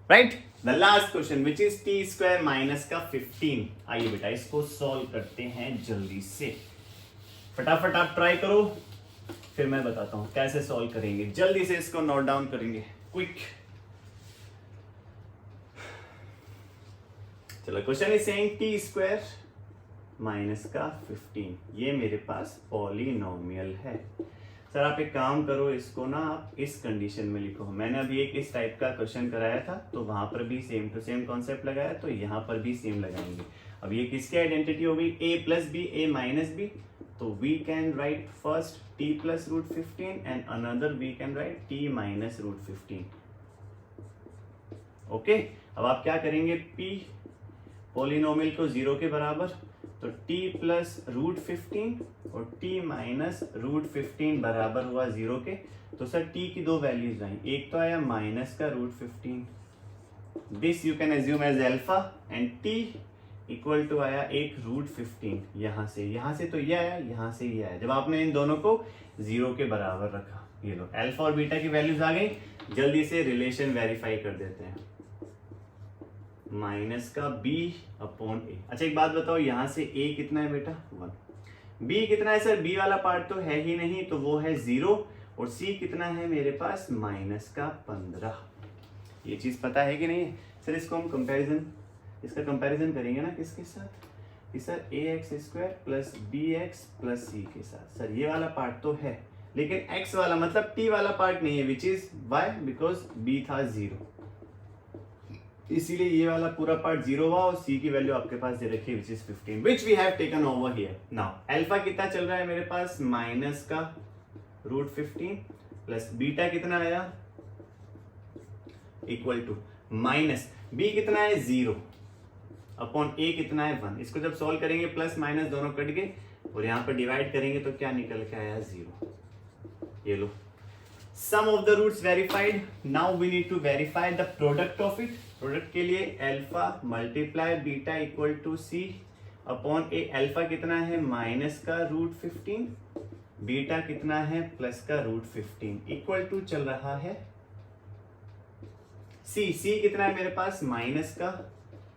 Right. The last question which is t² minus का 15. आइए बेटा इसको सॉल्व करते हैं जल्दी से. फटाफट आप ट्राई करो, फिर मैं बताता हूं कैसे सॉल्व करेंगे. जल्दी से इसको नोट डाउन करेंगे. क्विक. चलो. Question is saying t² minus का 15. ये मेरे पास पॉलिनोमियल है. सर आप एक काम करो, इसको ना आप इस कंडीशन में लिखो. मैंने अभी एक इस टाइप का क्वेश्चन कराया था तो वहां पर भी सेम टू सेम कॉन्सेप्ट लगाया, तो यहां पर भी सेम लगाएंगे. अब ये किसकी आइडेंटिटी होगी? a plus B, a minus B. तो we can write first t plus root 15 and another we can write t minus root 15. Okay. अब आप क्या करेंगे? p पॉलिनोमियल को 0 के बराबर, तो t प्लस रूट 15 और t माइनस रूट 15 बराबर हुआ 0 के। तो सर t की दो वैल्यूज आई, एक तो आया माइनस का root 15, this you can assume as alpha, and t equal to आया एक रूट 15। यहाँ से तो ये आया, यहाँ से ये आया। जब आपने इन दोनों को 0 के बराबर रखा, ये लो अल्फा और बीटा की वैल्यूज आ गई। जल्दी से रिलेशन वेरीफाई कर देते हैं, माइनस का b अपॉन a। अच्छा एक बात बताओ, यहाँ से a कितना है बेटा 1, b कितना है सर, b वाला पार्ट तो है ही नहीं, तो वो है 0, और c कितना है मेरे पास माइनस का 15। ये चीज पता है कि नहीं है सर? इसको हम इसका कंपैरिजन करेंगे ना किसके साथ, कि sir ax² plus bx plus c के साथ। सर ये वाला पार्ट तो है, लेकिन x वाला मतलब t वाला पार्ट नहीं है, which is y, because b था 0, इसीलिए ये वाला पूरा पार्ट 0 हुआ, और c की वैल्यू आपके पास दे रखी है which is 15, which we have taken over here. Now alpha कितना चल रहा है मेरे पास, माइनस का रूट 15 प्लस बीटा कितना आया इक्वल टू माइनस b कितना है 0 अपॉन a कितना है 1। इसको जब सॉल्व करेंगे प्लस माइनस दोनों कट गए, और यहाँ पर डिवाइड करेंगे तो क्या निकल के आया 0। ये लो sum of the roots verified. Now we need to verify the product of it. Product के लिए alpha multiply beta equal to C upon A. Alpha कितना है माइनस का रूट 15, बीटा कितना है प्लस का रूट 15 इक्वल टू चल रहा है सी कितना है मेरे पास माइनस का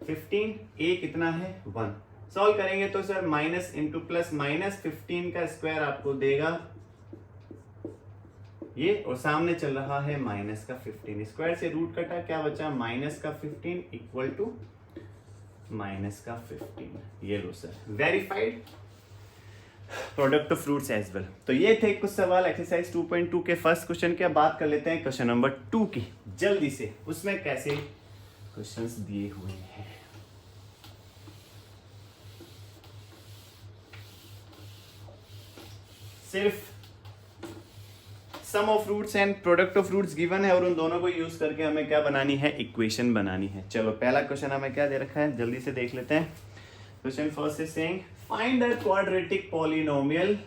15, ए कितना है 1। सॉल्व करेंगे तो sir minus into plus, minus 15 का स्क्वायर आपको देगा ये, और सामने चल रहा है माइनस का 15, स्क्वायर से रूट कटा, क्या बचा माइनस का 15 इक्वल टू माइनस का 15। ये लो sir verified product of roots as well. तो ये थे कुछ सवाल एक्सरसाइज 2.2 के फर्स्ट क्वेश्चन के। बात कर लेते हैं क्वेश्चन नंबर 2 की जल्दी से, उसमें कैसे क्वेश्चंस दिए हुए हैं। सिर्फ sum of roots and product of roots given है, और उन दोनों को यूज करके हमें क्या बनानी है, इक्वेशन बनानी है। चलो पहला क्वेश्चन हमें क्या दे रखा है, जल्दी से देख लेते हैं। Question first is saying find the quadratic polynomial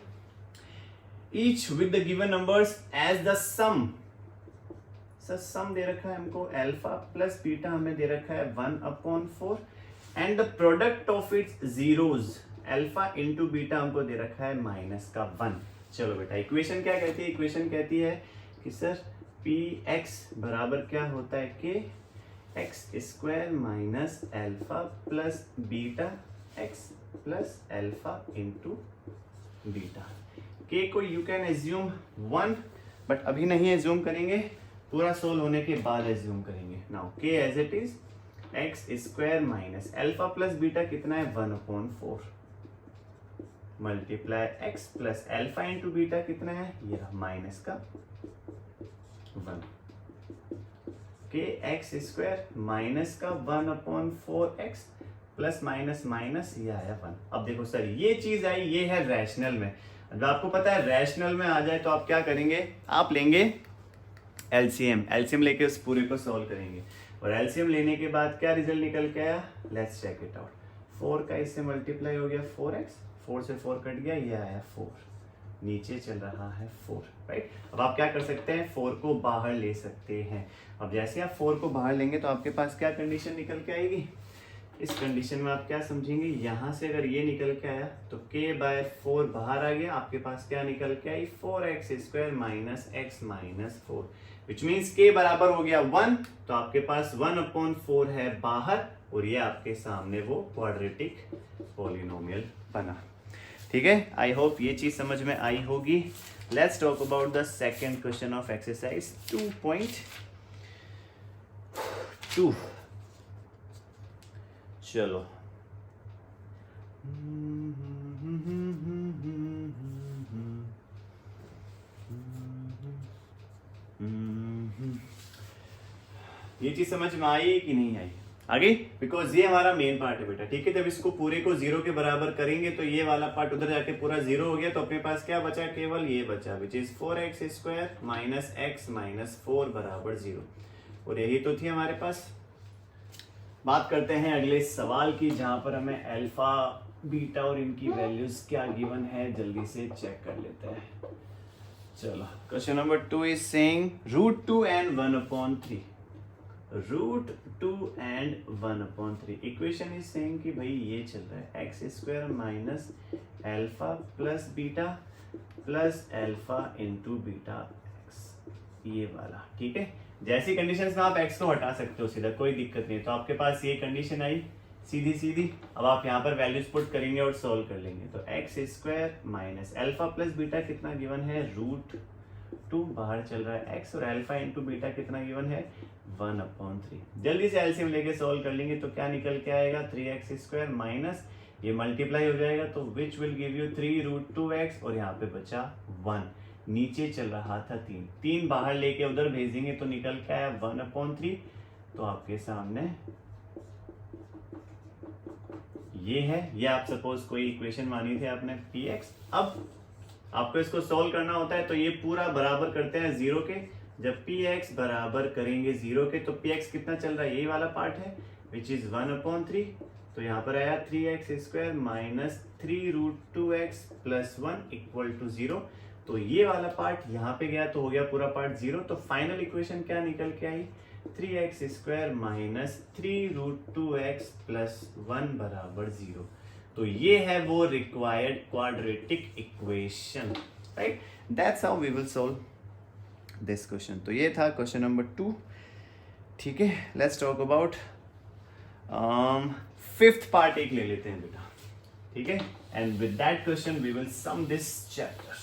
each with the given numbers as the sum. Sir sum दे रखा है हमको, अल्फा प्लस बीटा हमें दे रखा है 1/4, and the product of its zeros, alpha into beta हमको दे रखा है माइनस का 1। चलो बेटा इक्वेशन क्या कहती है, इक्वेशन कहती है कि सर पी एक्स बराबर क्या होता है, के x square minus alpha plus beta x plus alpha into beta. के को यू कैन एज्यूम 1, बट अभी नहीं एज्यूम करेंगे, पूरा सोल्व होने के बाद एज्यूम करेंगे। नाउ के as it is x square minus alpha plus beta कितना है 1/4 multiply x plus alpha into beta कितना है, ये माइनस का 1। के एक्स स्क्वायर माइनस का 1/4 एक्स प्लस माइनस माइनस, ये आया 1। अब देखो सर ये चीज आई, ये है रैशनल में। अब आपको पता है रैशनल में आ जाए तो आप क्या करेंगे, आप लेंगे एलसीएम लेके उस पूरे को सॉल्व करेंगे, और एलसीएम लेने के बाद क्या रिजल्ट निकल के आया, लेट्स चेक इट आउट। 4 का इससे मल्टीप्लाई हो गया 4x, 4 से 4 कट गया, ये आया 4, नीचे चल रहा है 4, राइट। अब आप क्या कर सकते हैं, 4 को बाहर ले सकते हैं। अब जैसे आप 4 को बाहर लेंगे तो आपके पास क्या कंडीशन निकल के आएगी, इस कंडीशन में आप क्या समझेंगे, यहां से अगर ये निकल के आया तो k/4 बाहर आ गया, आपके पास क्या निकल के आई 4x² minus x minus 4, which means k बराबर हो गया 1, तो आपके पास 1/4 है बाहर, और ये आपके सामने वो क्वाड्रेटिक पॉलिनोमियल बना। ठीक है, आई होप ये चीज समझ में आई होगी। Let's talk about the second question of exercise 2.2। चलो ये चीज समझ में आई कि नहीं आई आगे, बिकॉज ये हमारा मेन पार्ट है बेटा। ठीक है, जब इसको पूरे को 0 के बराबर करेंगे तो ये वाला पार्ट उधर जाके पूरा 0 हो गया, तो अपने पास क्या बचा, केवल ये बचा, which is 4x² minus x minus 4 बराबर 0, और यही तो थी हमारे पास। बात करते हैं अगले सवाल की, जहां पर हमें अल्फा बीटा और इनकी वैल्यूज क्या गिवन है जल्दी से चेक कर लेते हैं। चलो question number 2 is saying √2 and 1/3 √2 and 1/3 equation is saying कि भाई ये चल रहा है x² minus alpha plus beta plus alpha into beta x, ये वाला। ठीक है, जैसी कंडीशंस में आप x को हटा सकते हो सीधा, कोई दिक्कत नहीं। तो आपके पास ये कंडीशन आई सीधी सीधी। अब आप यहाँ पर वैल्यूज पुट करेंगे और सोल्व कर लेंगे। तो x² minus alpha plus beta कितना गिवन है √2, बाहर चल रहा है x, और अल्फा इंटू बीटा कितना गिवन है 1/3। जल्दी से एलसीएम लेके सोल्व कर लेंगे तो क्या निकल के आएगा 3x² माइनस ये मल्टीप्लाई हो जाएगा तो which will give you 3√2x, और यहाँ पे बचा 1, नीचे चल रहा था 3 बाहर लेके उधर भेजेंगे तो निकल के आया 1/3। तो आपके सामने ये है, ये आप सपोज कोई इक्वेशन मानी थी आपने px। अब आपको इसको सोल्व करना होता है तो ये पूरा बराबर करते हैं 0 के। जब px बराबर करेंगे 0 के तो px कितना चल रहा है, यही वाला पार्ट है विच इज 1/3। तो यहाँ पर आया 3x² minus 3√2x plus 1 equal to 0। तो ये वाला पार्ट यहाँ पे गया तो हो गया पूरा पार्ट 0। तो फाइनल इक्वेशन क्या निकल के आई 3x² माइनस 3√2x प्लस 1 बराबर 0। तो ये है वो required quadratic equation, right. That's how we will solve this question. तो ये था क्वेश्चन नंबर 2। ठीक है, let's talk about 5th part एक ले लेते हैं बेटा। ठीक है, and with that question we will sum this chapter.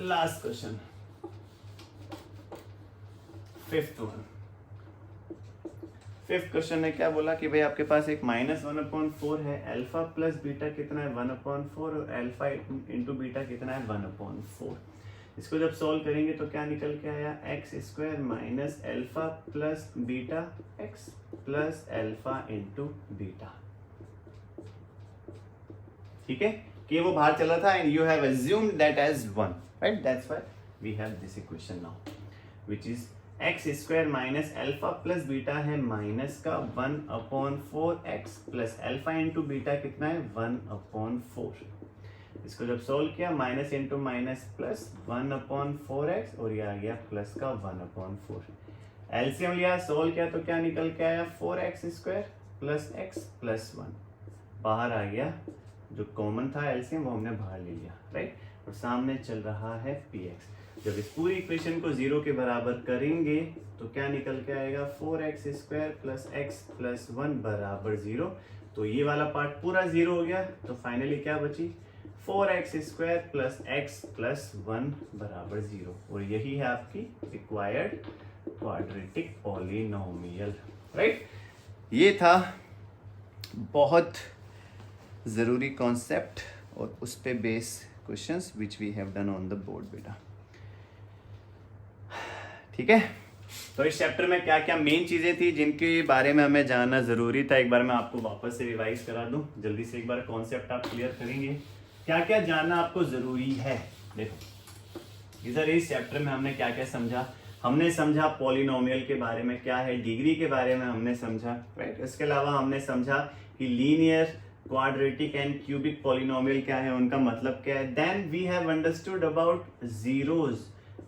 Last question, 5th question ने क्या बोला कि भाई आपके पास एक -1/4 है, अल्फा प्लस बीटा कितना है 1/4, और अल्फा इंटू बीटा कितना है 1/4। इसको जब सॉल्व करेंगे तो क्या निकल के आया x² minus alpha plus beta x plus alpha into beta. ठीक है, कि वो बाहर चला था and you have assumed that as 1, right. That's why we have this equation now which is x² minus alpha plus beta है minus का 1/4x plus alpha into beta कितना है 1/4। इसको जब सोल्व किया minus into minus plus 1/4x, और ये आ गया प्लस का 1/4। एलसीएम लिया, सोल्व किया तो क्या निकल के आया 4x² प्लस x प्लस 1। बाहर आ गया, जो कॉमन था एलसीएम वो हमने बाहर ले लिया, राइट। और सामने चल रहा है px। जब इस पूरी इक्वेशन को 0 के बराबर करेंगे तो क्या निकल के आएगा 4x² प्लस x प्लस 1 बराबर 0। तो ये वाला पार्ट पूरा 0 हो गया। तो फाइनली क्या बची 4x² प्लस x प्लस 1 बराबर 0, और यही है आपकी रिक्वायर्ड क्वाड्रेटिक पॉलिनोमियल, राइट। ये था बहुत ज़रूरी कॉन्सेप्ट और उस पे base questions which we have done on the board बेटा। ठीक है, तो इस चैप्टर में क्या क्या मेन चीज़ें थी जिनके बारे में हमें जानना ज़रूरी था, एक बार मैं आपको वापस से रिवाइज करा दूं। जल्दी से एक बार कॉन्सेप्ट आप क्लियर करेंगे, क्या क्या जानना आपको ज़रूरी है। देखो इधर इस चैप्टर में हमने क्या क्या समझा। हमने समझा पॉलिनोमियल के बारे में क्या है, डिग्री के बारे में हमने समझा, राइट। इसके अलावा हमने समझा कि linear, quadratic and cubic polynomial क्या है, उनका मतलब क्या है। Then we have understood about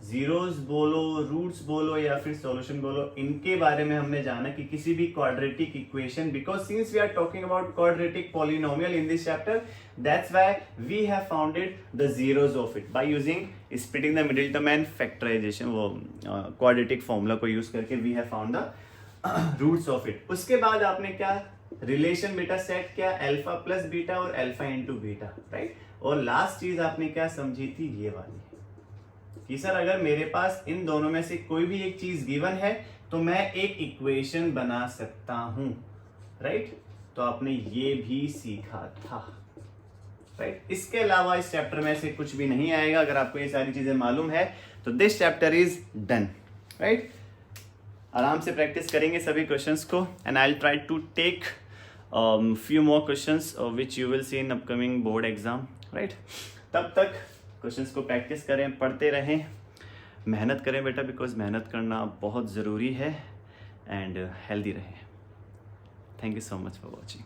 zeros बोलो, रूट्स बोलो या फिर सॉल्यूशन बोलो, इनके बारे में हमने जाना कि किसी भी quadratic equation, because since we are talking about quadratic polynomial in this chapter, that's why we have founded the zeros of it by using splitting the middle term and factorization. वो क्वाड्रेटिक फॉर्मूला को use करके we have found the roots of it. उसके बाद आपने क्या relation बेटा set किया, alpha plus beta और अल्फा इंटू बीटा, राइट। और लास्ट चीज आपने क्या समझी थी, ये वाली कि सर अगर मेरे पास इन दोनों में से कोई भी एक चीज गिवन है तो मैं एक इक्वेशन बना सकता हूं, राइट। तो आपने ये भी सीखा था, राइट। इसके अलावा इस चैप्टर में से कुछ भी नहीं आएगा। अगर आपको ये सारी चीजें मालूम है तो this chapter is done, right. आराम से प्रैक्टिस करेंगे सभी क्वेश्चंस को and I will try to take few more questions which you will see in upcoming board exam, right। तब तक क्वेश्चंस को प्रैक्टिस करें, पढ़ते रहें, मेहनत करें बेटा, बिकॉज मेहनत करना बहुत ज़रूरी है एंड हेल्दी रहें। Thank you so much for watching.